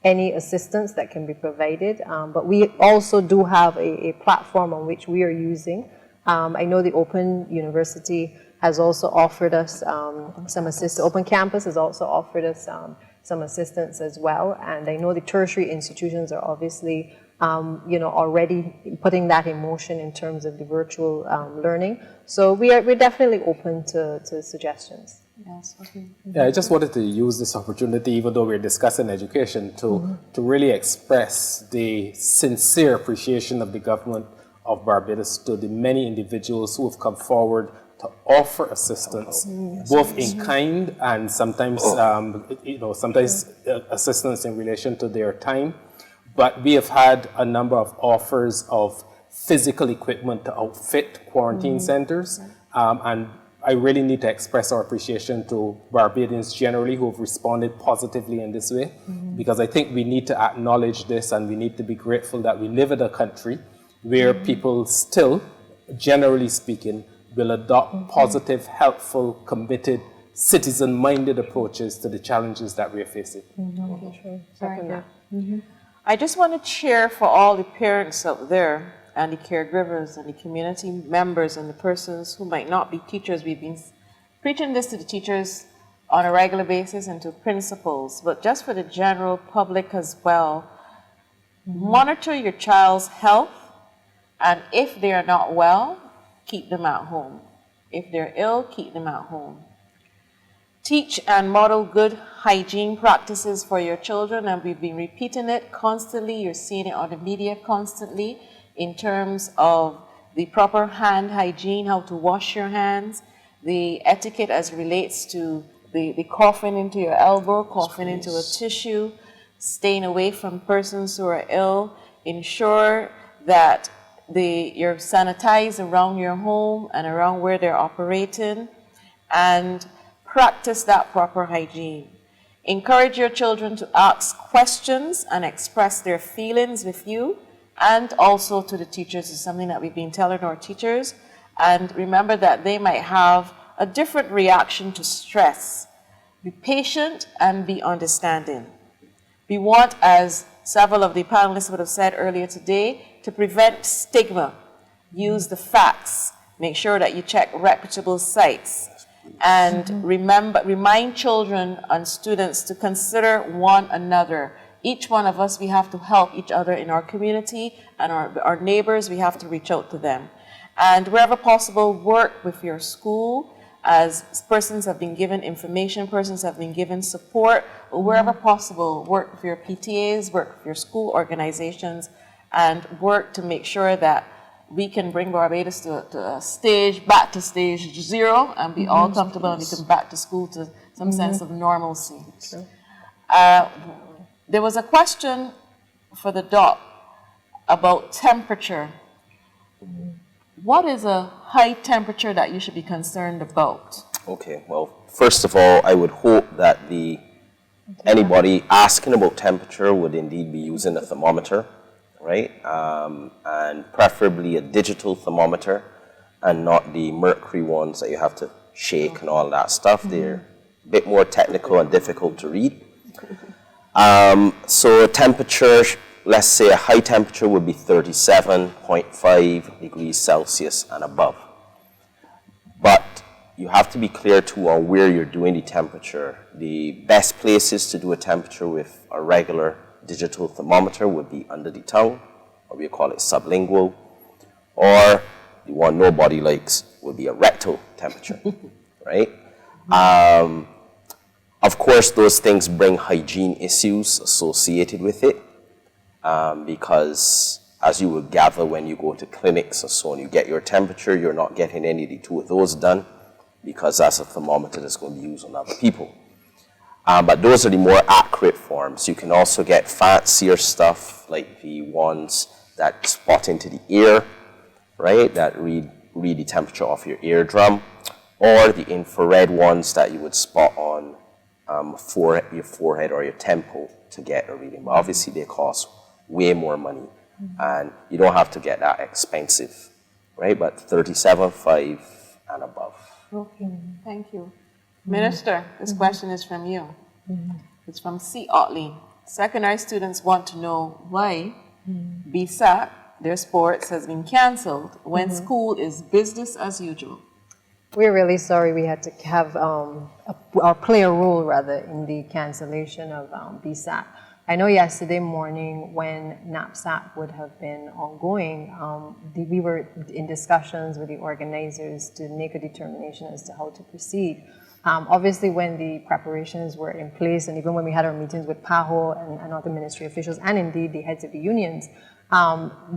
any assistance that can be provided. But we also do have a platform on which we are using. I know the Open University has also offered us some assistance. Open Campus has also offered us some assistance as well. And I know the tertiary institutions are obviously already putting that in motion in terms of the virtual learning. So we're definitely open to suggestions. Yes, okay. Yeah, I just wanted to use this opportunity, even though we're discussing education, to really express the sincere appreciation of the government of Barbados to the many individuals who have come forward to offer assistance, both in kind and sometimes, assistance in relation to their time. But we have had a number of offers of physical equipment to outfit quarantine centers, and I really need to express our appreciation to Barbadians generally who have responded positively in this way, because I think we need to acknowledge this and we need to be grateful that we live in a country where people still, generally speaking, will adopt positive, helpful, committed, citizen-minded approaches to the challenges that we're facing. Very good. I just want to cheer for all the parents out there and the caregivers and the community members and the persons who might not be teachers. We've been preaching this to the teachers on a regular basis and to principals, but just for the general public as well. Monitor your child's health, and if they are not well, keep them at home. If they're ill, keep them at home. Teach and model good hygiene practices for your children, and we've been repeating it constantly. You're seeing it on the media constantly in terms of the proper hand hygiene, how to wash your hands, the etiquette as relates to the coughing into your elbow, coughing into a tissue, staying away from persons who are ill. Ensure that you're sanitized around your home and around where they're operating, and practice that proper hygiene. Encourage your children to ask questions and express their feelings with you, and also to the teachers. Is something that we've been telling our teachers. And remember that they might have a different reaction to stress. Be patient and be understanding. We want, as several of the panelists would have said earlier today, to prevent stigma. Use the facts. Make sure that you check reputable sites. And remind children and students to consider one another. Each one of us, we have to help each other in our community, and our neighbors, we have to reach out to them. And wherever possible, work with your school, as persons have been given information, persons have been given support. Wherever possible, work with your PTAs, work with your school organizations, and work to make sure that we can bring Barbados to back to stage 0, and be all comfortable, and we can back to school to some sense of normalcy. There was a question for the doc about temperature. What is a high temperature that you should be concerned about? Okay, well, first of all, I would hope that anybody asking about temperature would indeed be using a thermometer, right? And preferably a digital thermometer and not the mercury ones that you have to shake and all that stuff. They're a bit more technical and difficult to read. So temperature, let's say a high temperature would be 37.5 degrees Celsius and above. But you have to be clear too on where you're doing the temperature. The best places to do a temperature with a regular digital thermometer would be under the tongue, or we call it sublingual, or the one nobody likes would be a rectal temperature, right? Of course, those things bring hygiene issues associated with it, because as you will gather when you go to clinics or so on, you get your temperature, you're not getting any of the two of those done, because that's a thermometer that's going to be used on other people. But those are the more accurate forms. You can also get fancier stuff like the ones that spot into the ear, right, that read the temperature off your eardrum, or the infrared ones that you would spot on your forehead or your temple to get a reading. But obviously they cost way more money, and you don't have to get that expensive, right? But 37.5 and above. Okay, thank you. Minister, this question is from you. It's from C. Otley. secondary students want to know why BSAC, their sports, has been cancelled when school is business as usual. We're really sorry we had to have or play a role rather in the cancellation of BSAC. I know yesterday morning when NAPSAC would have been ongoing, we were in discussions with the organizers to make a determination as to how to proceed. Obviously, when the preparations were in place, and even when we had our meetings with PAHO and other ministry officials, and indeed the heads of the unions,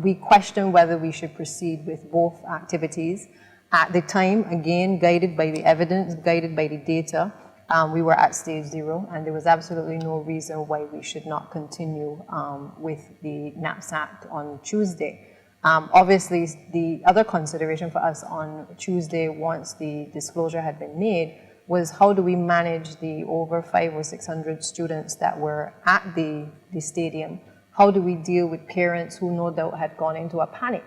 we questioned whether we should proceed with both activities. At the time, again, guided by the evidence, guided by the data, we were at stage 0, and there was absolutely no reason why we should not continue with the NAPSAC on Tuesday. Obviously, the other consideration for us on Tuesday, once the disclosure had been made, was how do we manage the over 500 or 600 students that were at the stadium? How do we deal with parents who no doubt had gone into a panic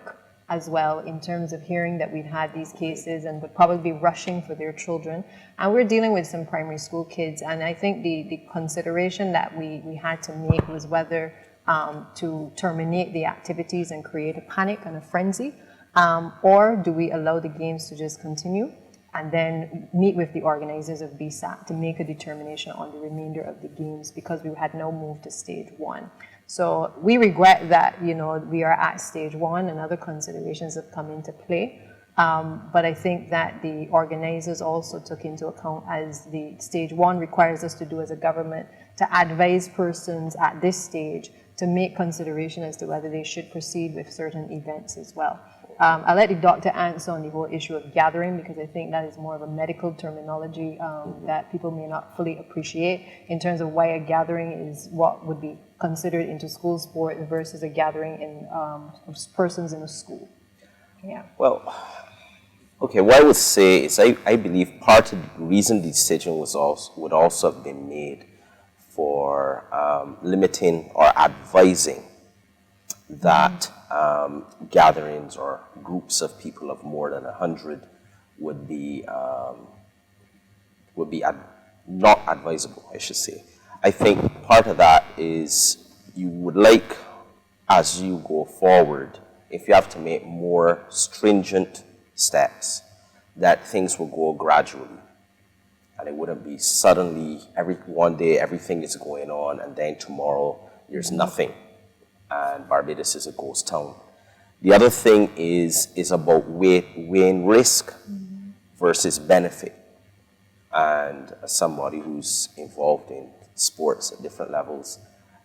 as well in terms of hearing that we'd had these cases and would probably be rushing for their children? And we're dealing with some primary school kids, and I think the consideration that we had to make was whether to terminate the activities and create a panic and a frenzy, or do we allow the games to just continue and then meet with the organizers of BSAC to make a determination on the remainder of the games, because we had now moved to stage 1. So we regret that, we are at stage 1 and other considerations have come into play. But I think that the organizers also took into account, as the stage 1 requires us to do as a government, to advise persons at this stage to make consideration as to whether they should proceed with certain events as well. I'll let the doctor answer on the whole issue of gathering, because I think that is more of a medical terminology that people may not fully appreciate in terms of why a gathering is what would be considered into school sport versus a gathering in persons in a school. Yeah. Well, okay, what I would say is I believe part of the reason the decision would also have been made for limiting or advising that gatherings or groups of people of more than 100 would be not advisable, I should say. I think part of that is you would like, as you go forward, if you have to make more stringent steps, that things will go gradually. And it wouldn't be suddenly, one day everything is going on, and then tomorrow there's nothing, and Barbados is a ghost town. The other thing is about weighing risk versus benefit. And as somebody who's involved in sports at different levels,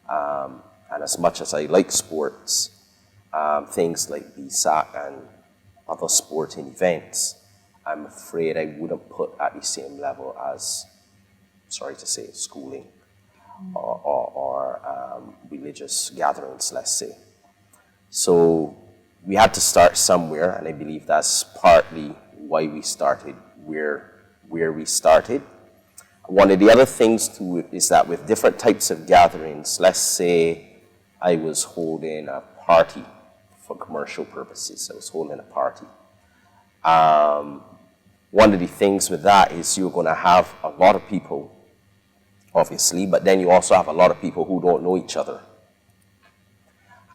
and as much as I like sports, things like BSAC and other sporting events, I'm afraid I wouldn't put at the same level as, sorry to say, schooling or religious gatherings, let's say. So we had to start somewhere, and I believe that's partly why we started where we started. One of the other things to it is that with different types of gatherings, let's say I was holding a party for commercial purposes. I was holding a party. One of the things with that is you're going to have a lot of people, obviously, but then you also have a lot of people who don't know each other.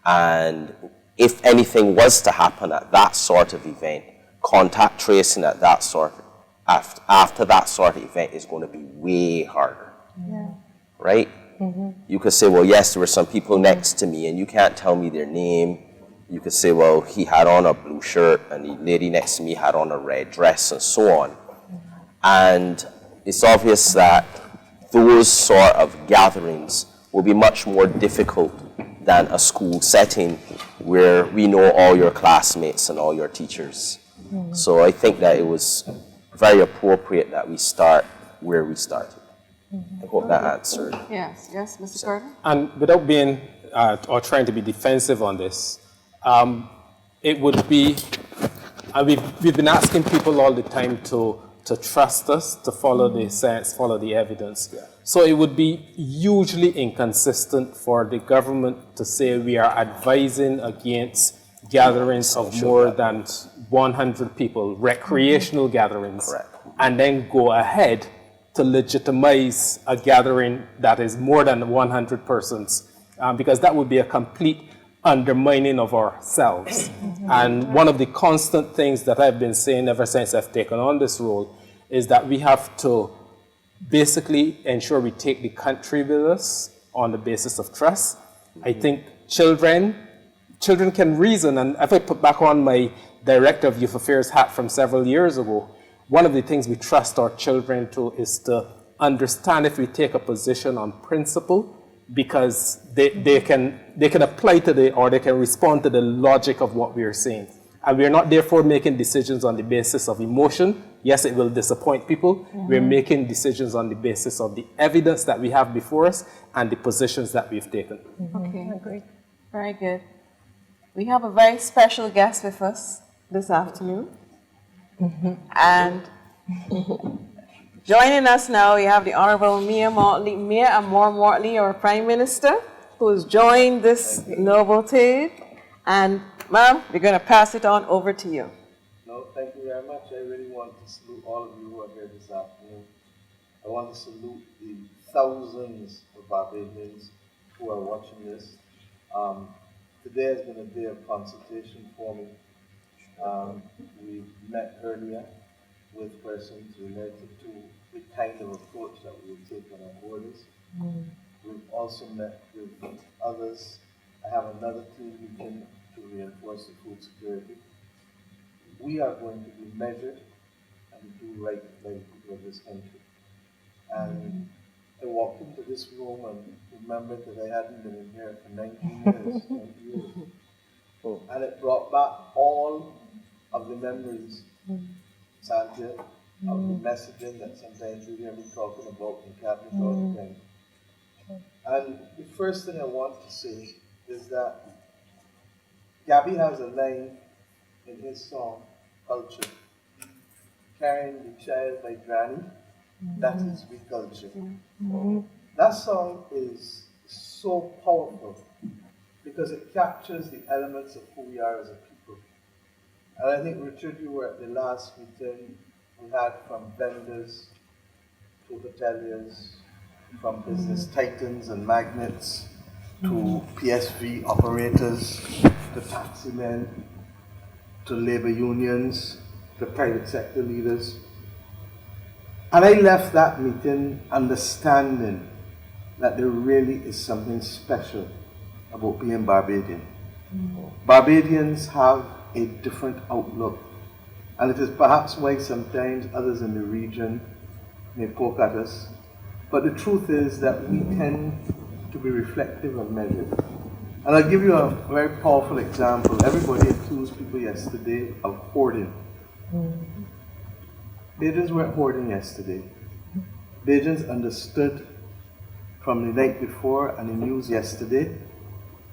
And if anything was to happen at that sort of event, contact tracing at that sort of, after that sort of event is going to be way harder. Yeah. Right? Mm-hmm. You could say, well, yes, there were some people next to me, and you can't tell me their name. You could say, well, he had on a blue shirt, and the lady next to me had on a red dress, and so on. And it's obvious that those sort of gatherings will be much more difficult than a school setting where we know all your classmates and all your teachers. Mm-hmm. So I think that it was very appropriate that we start where we started. Mm-hmm. I hope that answered. Yes, Mr. Carter? And without being or trying to be defensive on this, it would be, and we've been asking people all the time to trust us, to follow the science, follow the evidence. Yeah. So it would be hugely inconsistent for the government to say we are advising against gatherings of more than 100 people, recreational gatherings, correct, and then go ahead to legitimize a gathering that is more than 100 persons, because that would be a complete undermining of ourselves. And one of the constant things that I've been saying ever since I've taken on this role is that we have to basically ensure we take the country with us on the basis of trust. I think children can reason, and if I put back on my Director of Youth Affairs hat from several years ago, one of the things we trust our children to is to understand if we take a position on principle, because they can apply to they can respond to the logic of what we are saying. And we are not therefore making decisions on the basis of emotion. Yes, it will disappoint people. We're making decisions on the basis of the evidence that we have before us and the positions that we've taken. Okay, agreed. Very good. We have a very special guest with us this afternoon. And joining us now, we have the Honorable Mia Amor Mortley, our Prime Minister, who has joined this noble table. And ma'am, we're going to pass it on over to you. No, thank you very much. I really want to salute all of you who are here this afternoon. I want to salute the thousands of Barbadians who are watching this. Today has been a day of consultation for me. We met earlier with persons related to the kind of approach that we will take on our borders. We've also met with others. I have another team meeting to reinforce the food security. We are going to be measured and do right by the people of this country. And I walked into this room and remembered that I hadn't been in here for 19 years, 20 years. And it brought back all of the memories, Santa, of the messaging that sometimes you hear me talking about in cabinet all the time. And the first thing I want to say is that Gabby has a line in his song, Culture. Carrying the child by granny, that is we culture. That song is so powerful because it captures the elements of who we are as a people. And I think, Richard, you were at the last meeting we had from vendors to hoteliers, from business titans and magnates to PSV operators, to taxi men, to labor unions, to private sector leaders. And I left that meeting understanding that there really is something special about being Barbadian. Barbadians have a different outlook, and it is perhaps why sometimes others in the region may poke at us. But the truth is that we tend to be reflective and measured. And I'll give you a very powerful example. Everybody accused people yesterday of hoarding. Bajans weren't hoarding yesterday. Bajans understood from the night before and the news yesterday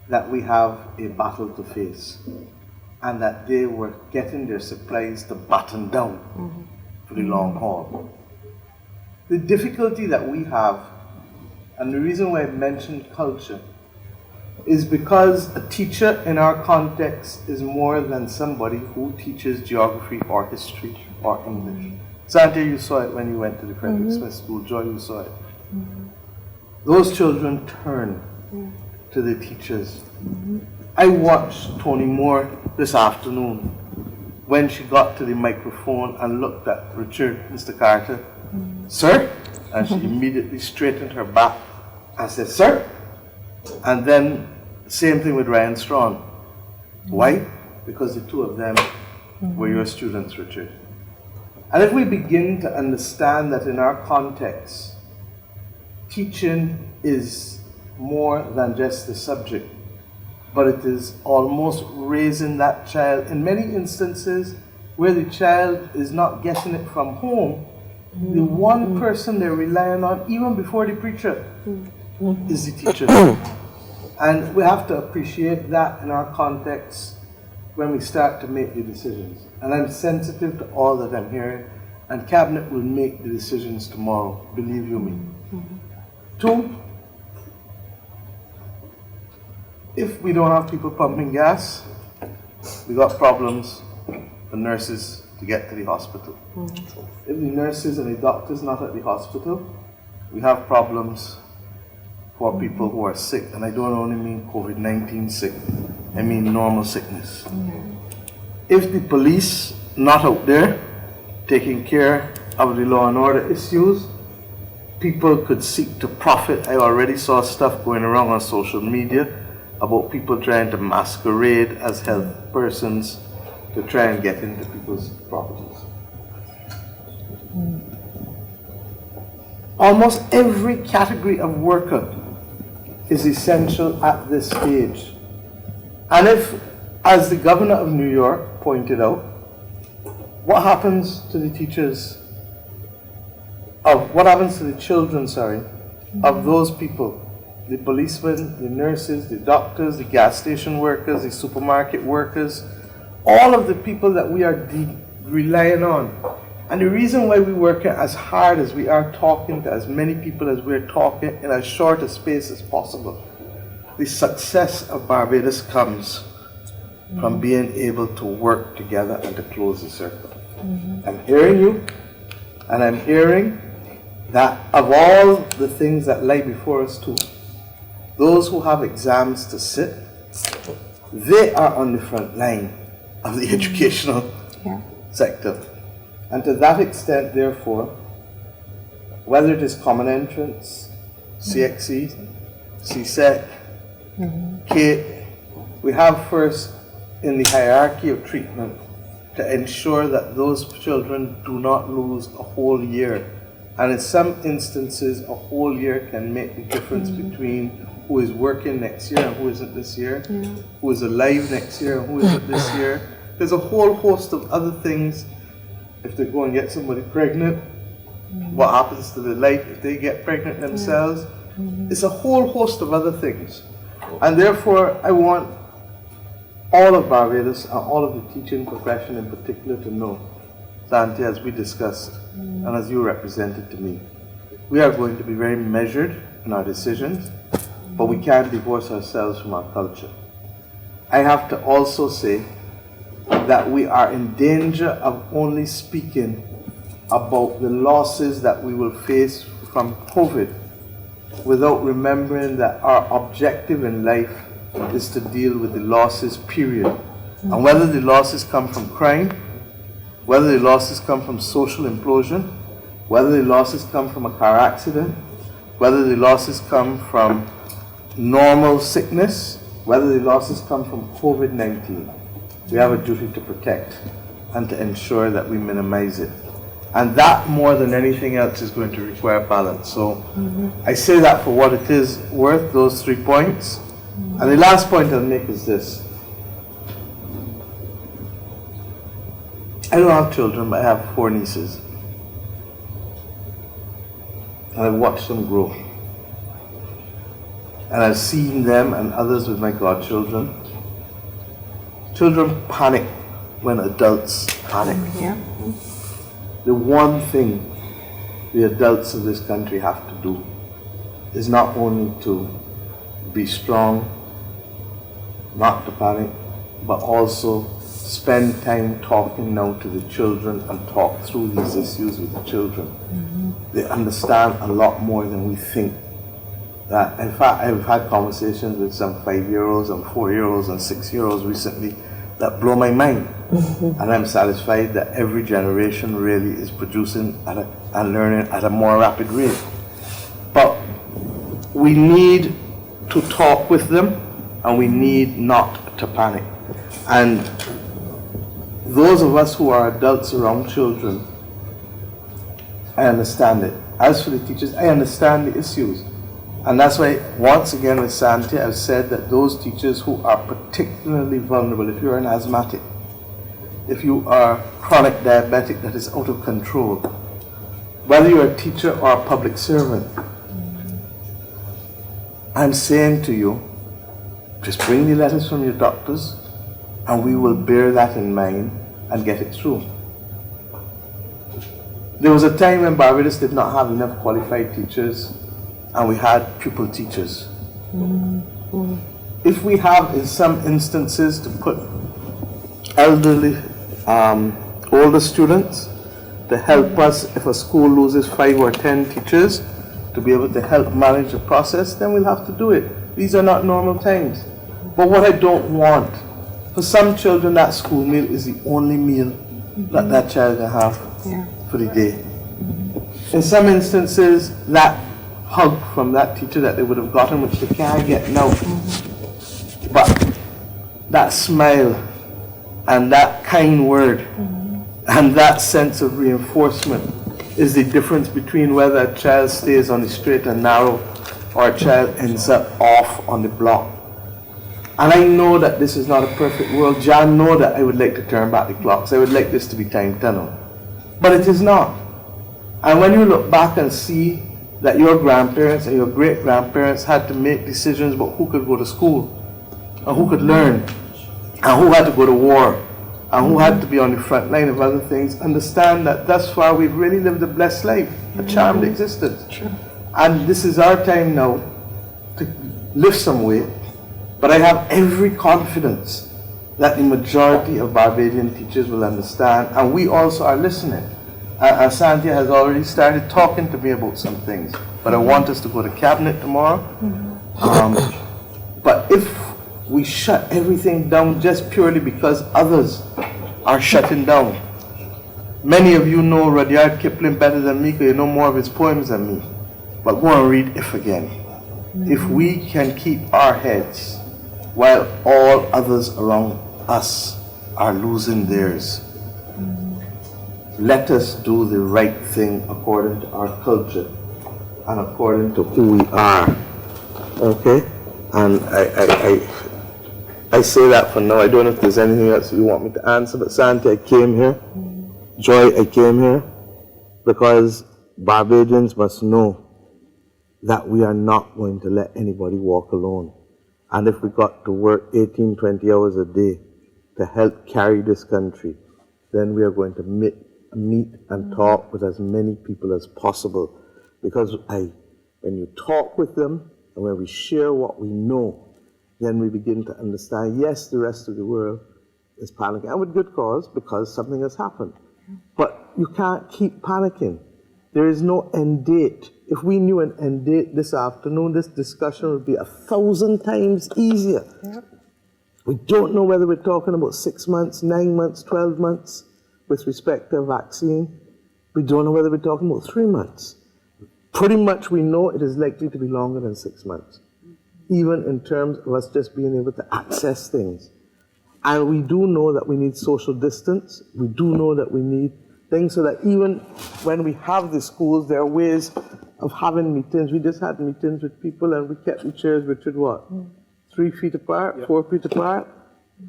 that we have a battle to face, and that they were getting their supplies to batten down for the long haul. The difficulty that we have, and the reason why I mentioned culture, is because a teacher in our context is more than somebody who teaches geography or history or English. Santa, you saw it when you went to the Frederick Smith School. Joy, you saw it. Those children turn to the teachers. I watched Tony Moore this afternoon when she got to the microphone and looked at Richard, Mr. Carter. Sir? And she immediately straightened her back and said, sir? And then, same thing with Ryan Strong. Why? Because the two of them were your students, Richard. And if we begin to understand that in our context, teaching is more than just the subject, but it is almost raising that child, in many instances where the child is not getting it from home, the one person they're relying on, even before the preacher, is the teacher. And we have to appreciate that in our context when we start to make the decisions. And I'm sensitive to all that I'm hearing, and Cabinet will make the decisions tomorrow, believe you me. Two, if we don't have people pumping gas, we got problems for nurses to get to the hospital. If the nurses and the doctors not at the hospital, we have problems for people who are sick, and I don't only mean COVID-19 sick, I mean normal sickness. If the police not out there taking care of the law and order issues, people could seek to profit. I already saw stuff going around on social media about people trying to masquerade as health persons to try and get into people's properties. Almost every category of worker is essential at this stage. And if, as the governor of New York pointed out, what happens to the teachers what happens to the children, of those people? The policemen, the nurses, the doctors, the gas station workers, the supermarket workers, all of the people that we are relying on. And the reason why we work as hard as we are, talking to as many people as we're talking in as short a space as possible, the success of Barbados comes from being able to work together and to close the circle. I'm hearing you, and I'm hearing that of all the things that lie before us too, those who have exams to sit, they are on the front line of the educational sector. And to that extent, therefore, whether it is Common Entrance, CXE, CSEC, CATE, we have first in the hierarchy of treatment to ensure that those children do not lose a whole year. And in some instances, a whole year can make the difference between who is working next year and who isn't this year, who is alive next year and who isn't this year. There's a whole host of other things. If they go and get somebody pregnant, what happens to their life if they get pregnant themselves? It's a whole host of other things. And therefore, I want all of Barbados and all of the teaching profession in particular to know, Santi, as we discussed, and as you represented to me, we are going to be very measured in our decisions, but we can't divorce ourselves from our culture. I have to also say that we are in danger of only speaking about the losses that we will face from COVID without remembering that our objective in life is to deal with the losses, period. And whether the losses come from crime, whether the losses come from social implosion, whether the losses come from a car accident, whether the losses come from normal sickness, whether the losses come from COVID-19, we have a duty to protect and to ensure that we minimize it. And that, more than anything else, is going to require balance. So I say that for what it is worth, those 3 points. And the last point I'll make is this. I don't have children, but I have 4 nieces. And I've watched them grow. And I've seen them and others with my godchildren. Children panic when adults panic. The one thing the adults of this country have to do is not only to be strong, not to panic, but also spend time talking now to the children and talk through these issues with the children. They understand a lot more than we think. In fact, I've had conversations with some 5-year-olds and 4-year-olds and 6-year-olds recently that blow my mind. And I'm satisfied that every generation really is producing and learning at a more rapid rate. But we need to talk with them, and we need not to panic. And those of us who are adults around children, I understand it. As for the teachers, I understand the issues. And that's why, once again with Santi, I've said that those teachers who are particularly vulnerable, if you're an asthmatic, if you are chronic diabetic that is out of control, whether you're a teacher or a public servant, I'm saying to you, just bring the letters from your doctors and we will bear that in mind and get it through. There was a time when Barbados did not have enough qualified teachers and we had pupil teachers. If we have, in some instances, to put elderly older students to help us if a school loses 5 or 10 teachers, to be able to help manage the process, then we'll have to do it. These are not normal times. But what I don't want, for some children, that school meal is the only meal that that child can have for the day. In some instances, that hug from that teacher that they would have gotten, which they can't get now, but that smile and that kind word and that sense of reinforcement is the difference between whether a child stays on the straight and narrow or a child ends up off on the block. And I know that this is not a perfect world. Jan know that I would like to turn back the clocks. I would like this to be time tunnel. But it is not. And when you look back and see that your grandparents and your great-grandparents had to make decisions about who could go to school and who could learn and who had to go to war and who had to be on the front line of other things, understand that thus far we've really lived a blessed life, a charmed existence. And this is our time now to lift some weight. But I have every confidence that the majority of Barbadian teachers will understand, and we also are listening. Santia has already started talking to me about some things, but I want us to go to cabinet tomorrow. But if we shut everything down just purely because others are shutting down, many of you know Rudyard Kipling better than me because you know more of his poems than me. But go and read If again. If we can keep our heads while all others around us are losing theirs, let us do the right thing according to our culture and according to who we are. Okay? And I say that for now. I don't know if there's anything else you want me to answer, but Santi, I came here. Joy, I came here because Barbadians must know that we are not going to let anybody walk alone. And if we got to work 18, 20 hours a day to help carry this country, then we are going to meet and talk with as many people as possible. Because when you talk with them and when we share what we know, then we begin to understand, yes, the rest of the world is panicking, and with good cause, because something has happened. But you can't keep panicking. There is no end date. If we knew an end date this afternoon, this discussion would be 1,000 times easier. Yep. We don't know whether we're talking about 6 months, 9 months, 12 months with respect to a vaccine. We don't know whether we're talking about 3 months. Pretty much we know it is likely to be longer than 6 months, even in terms of us just being able to access things. And we do know that we need social distance. We do know that we need things so that even when we have the schools, there are ways of having meetings. We just had meetings with people and we kept the chairs, Richard, what? 3 feet apart, 4 feet apart.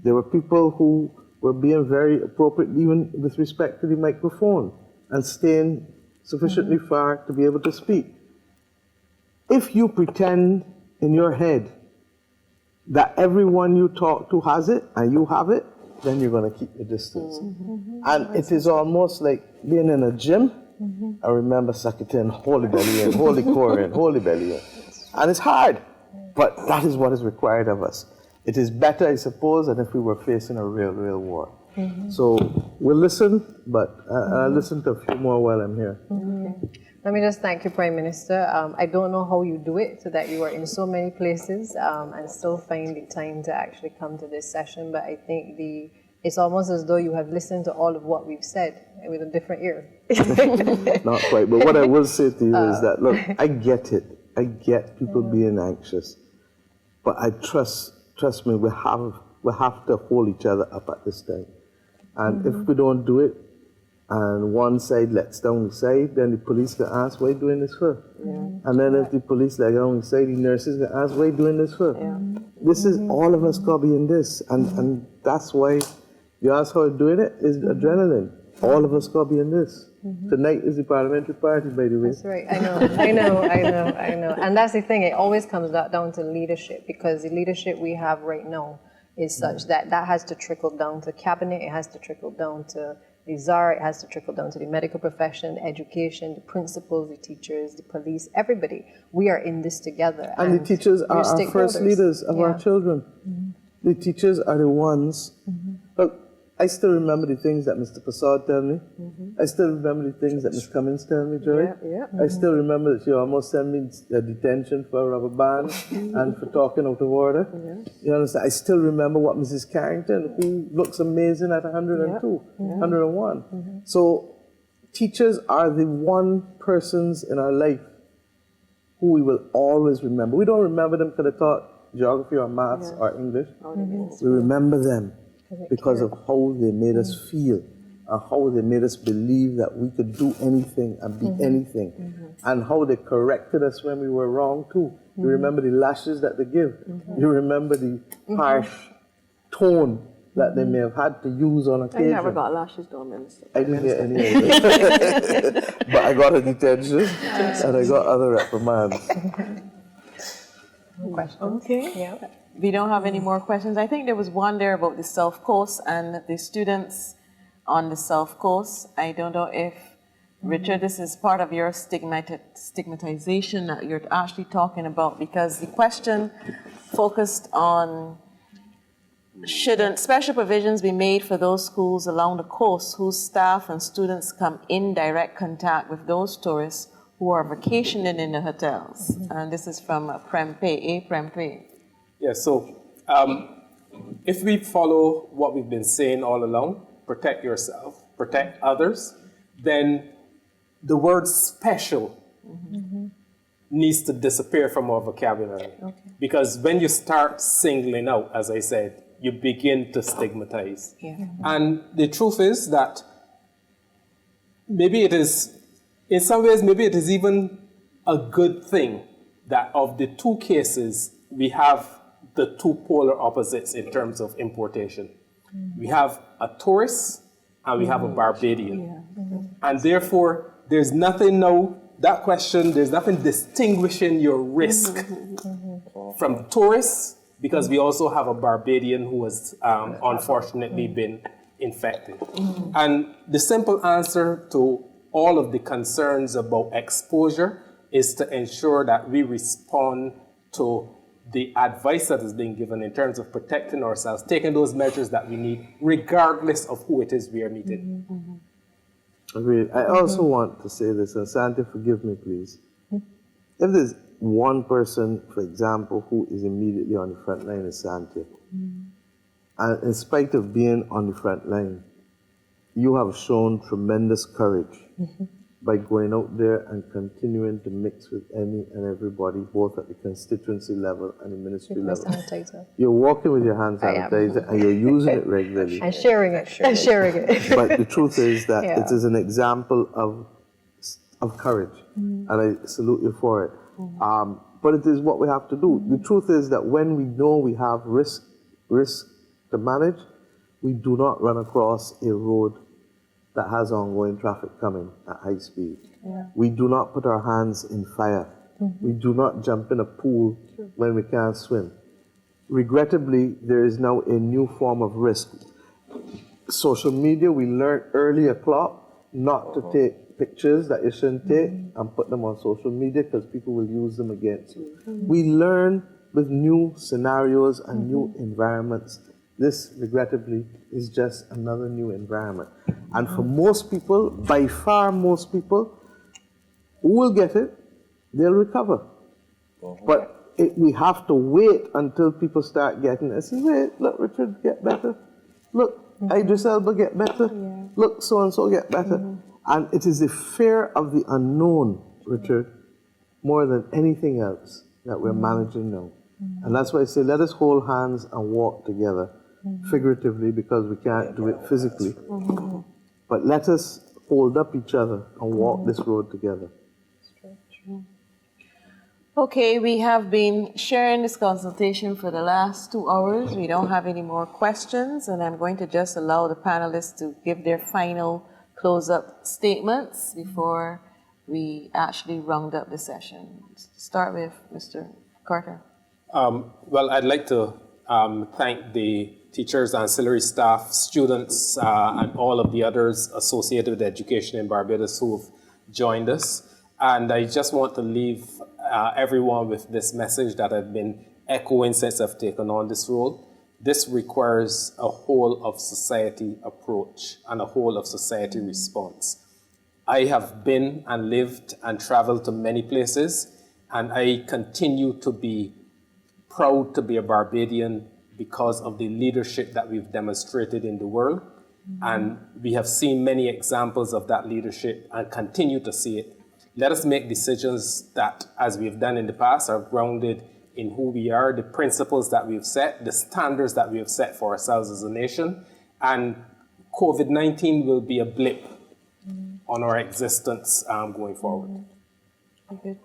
There were people who were being very appropriate, even with respect to the microphone, and staying sufficiently far to be able to speak. If you pretend in your head that everyone you talk to has it and you have it, then you're going to keep the distance. And it is almost like being in a gym. I remember Sakatan, holy belly in, holy core in, holy belly in. And it's hard, but that is what is required of us. It is better, I suppose, than if we were facing a real war. So we'll listen, but I'll listen to a few more while I'm here. Let me just thank you, Prime Minister. I don't know how you do it so that you are in so many places and still find the time to actually come to this session, but I think it's almost as though you have listened to all of what we've said with a different ear. Not quite, but what I will say to you is that, look, I get it. I get people being anxious, but I trust me, we have to hold each other up at this time. And if we don't do it, and one side lets down the side, then the police can ask, what are you doing this for? And then if the police let down the side, the nurses can ask, what are you doing this for? This is all of us got to be in this. And that's why you ask how I'm doing it, is adrenaline. All of us got to be in this. Tonight is the parliamentary party, by the way. That's right. I know. And that's the thing. It always comes down to leadership, because the leadership we have right now is such that has to trickle down to cabinet. It has to trickle down to the czar. It has to trickle down to the medical profession, education, the principals, the teachers, the police, everybody. We are in this together. And the teachers are our first leaders of our children. The teachers are the ones. Look, I still remember the things that Mr. Prasad tell me. I still remember the things that Ms. Cummins tell me, Joy. I still remember that she almost sent me a detention for a rubber band and for talking out of order. You understand? I still remember what Mrs. Carrington, who looks amazing at 102, 101. So teachers are the one persons in our life who we will always remember. We don't remember them because they taught geography or maths or English. We remember them because of how they made us feel and how they made us believe that we could do anything and be anything, and how they corrected us when we were wrong too. You remember the lashes that they give. You remember the harsh tone that they may have had to use on occasion. I never got lashes though, Minister. I didn't get any of it. But I got a detention and I got other reprimands. Okay. Yeah. We don't have any more questions. I think there was one there about the South Coast and the students on the South Coast. I don't know if, Richard, this is part of your stigmatization that you're actually talking about, because the question focused on shouldn't special provisions be made for those schools along the coast whose staff and students come in direct contact with those tourists who are vacationing in the hotels? And this is from Prempe. Yeah, so if we follow what we've been saying all along, protect yourself, protect others, then the word special needs to disappear from our vocabulary. Because when you start singling out, as I said, you begin to stigmatize. And the truth is that maybe it is, in some ways, maybe it is even a good thing that of the two cases, we have the two polar opposites in terms of importation. We have a tourist and we have a Barbadian. And therefore, there's nothing now, that question, there's nothing distinguishing your risk from tourists, because we also have a Barbadian who has unfortunately been infected. And the simple answer to all of the concerns about exposure is to ensure that we respond to the advice that is being given in terms of protecting ourselves, taking those measures that we need, regardless of who it is we are meeting. Agreed. I also want to say this, and Santi, forgive me, please. If there's one person, for example, who is immediately on the front line, is Santi. And in spite of being on the front line, you have shown tremendous courage by going out there and continuing to mix with any and everybody, both at the constituency level and the ministry level. You're walking with your hand sanitizer and you're using it regularly. And sharing it. And sharing it. But the truth is that it is an example of courage, and I salute you for it. But it is what we have to do. The truth is that when we know we have risk to manage, we do not run across a road that has ongoing traffic coming at high speed. We do not put our hands in fire. We do not jump in a pool when we can't swim. Regrettably, there is now a new form of risk. Social media, we learned early o'clock not to take pictures that you shouldn't take and put them on social media because people will use them against you. We learn with new scenarios and new environments. This, regrettably, is just another new environment. And for most people, by far most people, who will get it, they'll recover. But we have to wait until people start getting it. I say, wait, look, Richard, get better. Look, Idris Elba get better. Look, so-and-so get better. And it is the fear of the unknown, Richard, more than anything else that we're managing now. And that's why I say, let us hold hands and walk together, figuratively, because we can't do it physically. But let us hold up each other and walk this road together. Okay, we have been sharing this consultation for the last 2 hours. We don't have any more questions, and I'm going to just allow the panelists to give their final close-up statements before we actually round up the session. Start with Mr. Carter. Well, I'd like to thank the teachers, ancillary staff, students, and all of the others associated with education in Barbados who've joined us. And I just want to leave everyone with this message that I've been echoing since I've taken on this role. this requires a whole of society approach and a whole of society response. I have been and lived and traveled to many places, and I continue to be proud to be a Barbadian because of the leadership that we've demonstrated in the world. And we have seen many examples of that leadership and continue to see it. Let us make decisions that, as we've done in the past, are grounded in who we are, the principles that we've set, the standards that we have set for ourselves as a nation. And COVID-19 will be a blip on our existence going forward. Very good.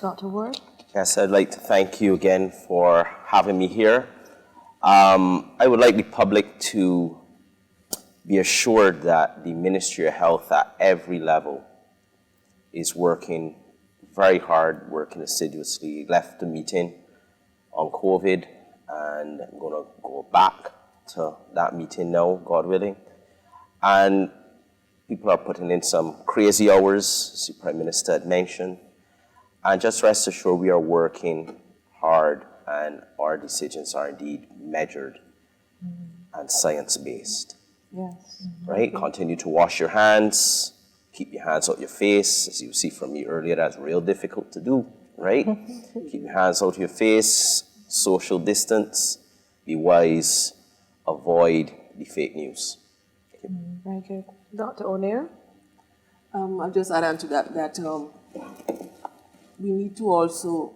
Dr. Ward? Yes, I'd like to thank you again for having me here. I would like the public to be assured that the Ministry of Health at every level is working very hard, working assiduously. Left the meeting on COVID, and I'm going to go back to that meeting now, God willing. And people are putting in some crazy hours, as the Prime Minister had mentioned. And just rest assured we are working hard, and our decisions are indeed measured and science-based. Yes. Right? Continue to wash your hands, keep your hands out your face. As you see from me earlier, that's real difficult to do, right? Keep your hands out of your face, social distance, be wise, avoid the fake news. Very good. Dr. O'Neill? I'll just add on to that, we need to also,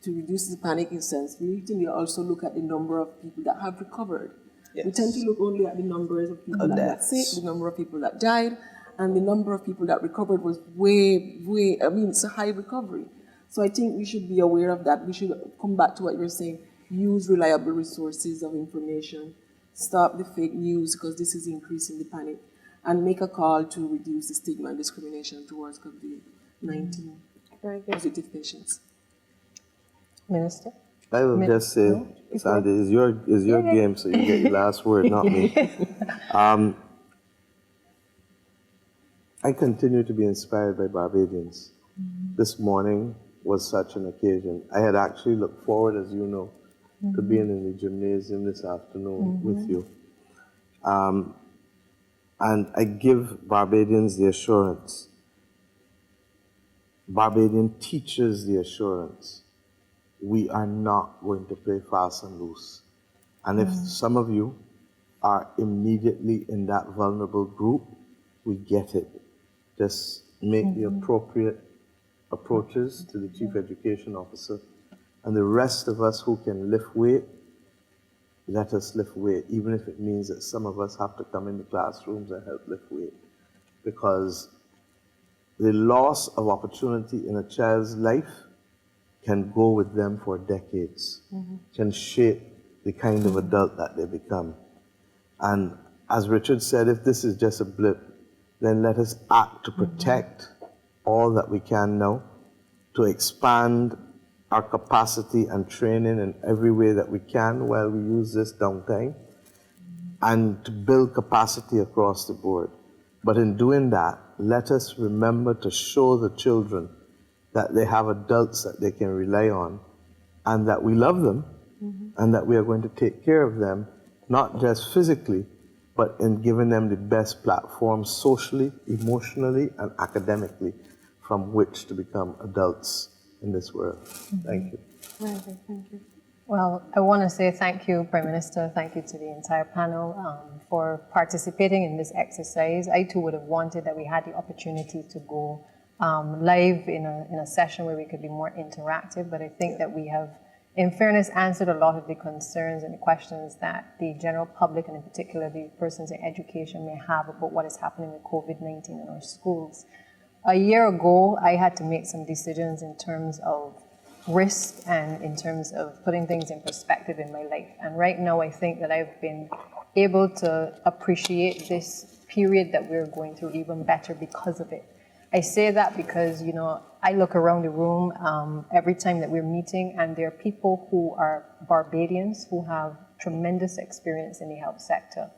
to reduce the panic in sense, we need to also look at the number of people that have recovered. Yes. We tend to look only at the numbers of people that got sick, the number of people that died, and the number of people that recovered was way, it's a high recovery. So I think we should be aware of that. We should come back to what you're saying, use reliable resources of information, stop the fake news because this is increasing the panic, and make a call to reduce the stigma and discrimination towards COVID-19 positive patients. Minister? I will just say, Sandy, it's your game, so you get the last word, not me. I continue to be inspired by Barbadians. This morning was such an occasion. I had actually looked forward, as you know, to being in the gymnasium this afternoon with you. And I give Barbadians the assurance, Barbadian teachers the assurance, we are not going to play fast and loose. And if some of you are immediately in that vulnerable group, we get it. Just make the appropriate approaches to the Chief Education Officer. And the rest of us who can lift weight, let us lift weight, even if it means that some of us have to come into classrooms and help lift weight. Because the loss of opportunity in a child's life can go with them for decades, can shape the kind of adult that they become. And as Richard said, if this is just a blip, then let us act to protect all that we can now, to expand our capacity and training in every way that we can while we use this downtime, and to build capacity across the board. But in doing that, let us remember to show the children that they have adults that they can rely on, and that we love them, and that we are going to take care of them, not just physically, but in giving them the best platform socially, emotionally, and academically from which to become adults in this world. Thank you. Very good, thank you. Well, I want to say thank you, Prime Minister, thank you to the entire panel for participating in this exercise. I too would have wanted that we had the opportunity to go live in a session where we could be more interactive, but I think that we have, in fairness, answered a lot of the concerns and the questions that the general public, and in particular the persons in education, may have about what is happening with COVID-19 in our schools. A year ago, I had to make some decisions in terms of risk and in terms of putting things in perspective in my life. And right now, I think that I've been able to appreciate this period that we're going through even better because of it. I say that because, you know, I look around the room every time that we're meeting, and there are people who are Barbadians who have tremendous experience in the health sector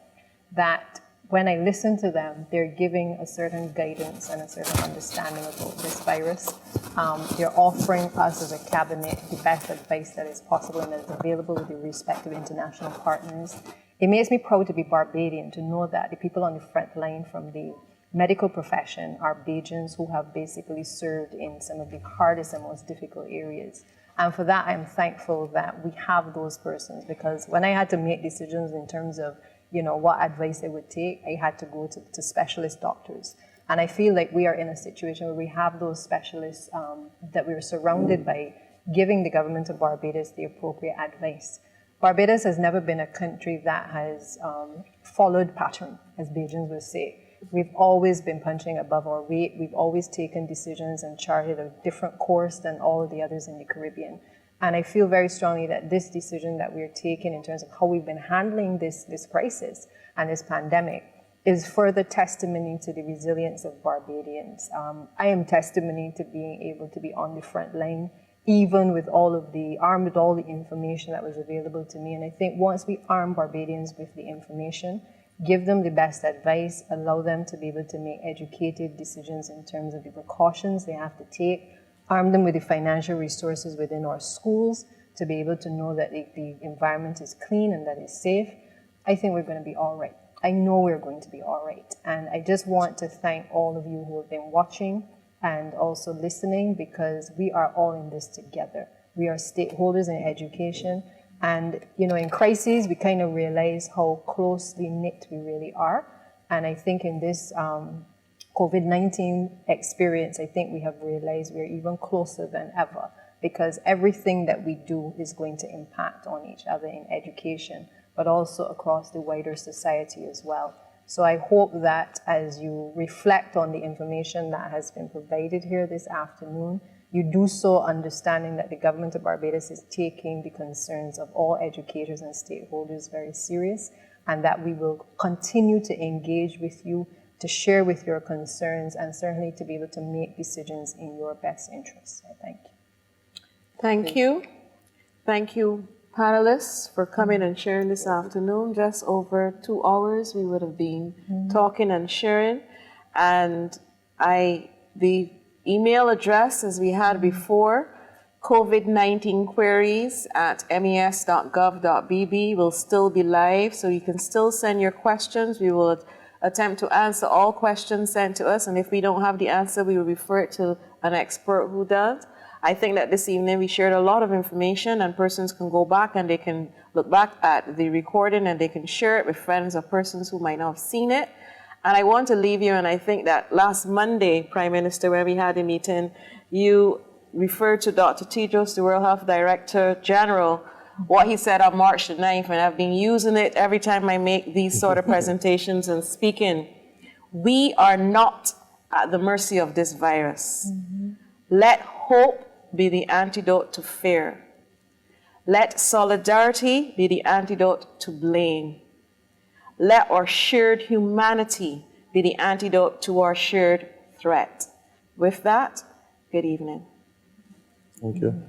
that when I listen to them, they're giving a certain guidance and a certain understanding about this virus. They're offering us as a cabinet the best advice that is possible and that is available with the respective international partners. It makes me proud to be Barbadian, to know that the people on the front line from the medical profession are Bajans who have basically served in some of the hardest and most difficult areas. And for that, I'm thankful that we have those persons, because when I had to make decisions in terms of, what advice I would take, I had to go to specialist doctors. And I feel like we are in a situation where we have those specialists that we're surrounded by, giving the government of Barbados the appropriate advice. Barbados has never been a country that has followed pattern, as Bajans would say. We've always been punching above our weight. We've always taken decisions and charted a different course than all of the others in the Caribbean. And I feel very strongly that this decision that we're taking in terms of how we've been handling this crisis and this pandemic is further testimony to the resilience of Barbadians. I am testimony to being able to be on the front line, even with armed with all the information that was available to me. And I think once we arm Barbadians with the information, give them the best advice, allow them to be able to make educated decisions in terms of the precautions they have to take, arm them with the financial resources within our schools to be able to know that the environment is clean and that it's safe, I think we're going to be all right. I know we're going to be all right. And I just want to thank all of you who have been watching and also listening, because we are all in this together. We are stakeholders in education. And, in crises, we kind of realize how closely knit we really are. And I think in this COVID-19 experience, I think we have realized we're even closer than ever, because everything that we do is going to impact on each other in education, but also across the wider society as well. So I hope that as you reflect on the information that has been provided here this afternoon, you do so understanding that the government of Barbados is taking the concerns of all educators and stakeholders very serious, and that we will continue to engage with you, to share with your concerns, and certainly to be able to make decisions in your best interests. I thank you. Thank you. Thank you, panelists, for coming and sharing this afternoon. Just over 2 hours we would have been talking and sharing. And the email address, as we had before, COVID-19 queries at mes.gov.bb will still be live, so you can still send your questions. We will attempt to answer all questions sent to us, and if we don't have the answer, we will refer it to an expert who does. I think that this evening we shared a lot of information, and persons can go back and they can look back at the recording and they can share it with friends or persons who might not have seen it. And I want to leave you, and I think that last Monday, Prime Minister, when we had a meeting, you referred to Dr. Tedros, the World Health Director General, what he said on March the 9th, and I've been using it every time I make these sort of presentations and speaking. We are not at the mercy of this virus. Let hope be the antidote to fear. Let solidarity be the antidote to blame. Let our shared humanity be the antidote to our shared threat. With that, good evening. Thank you.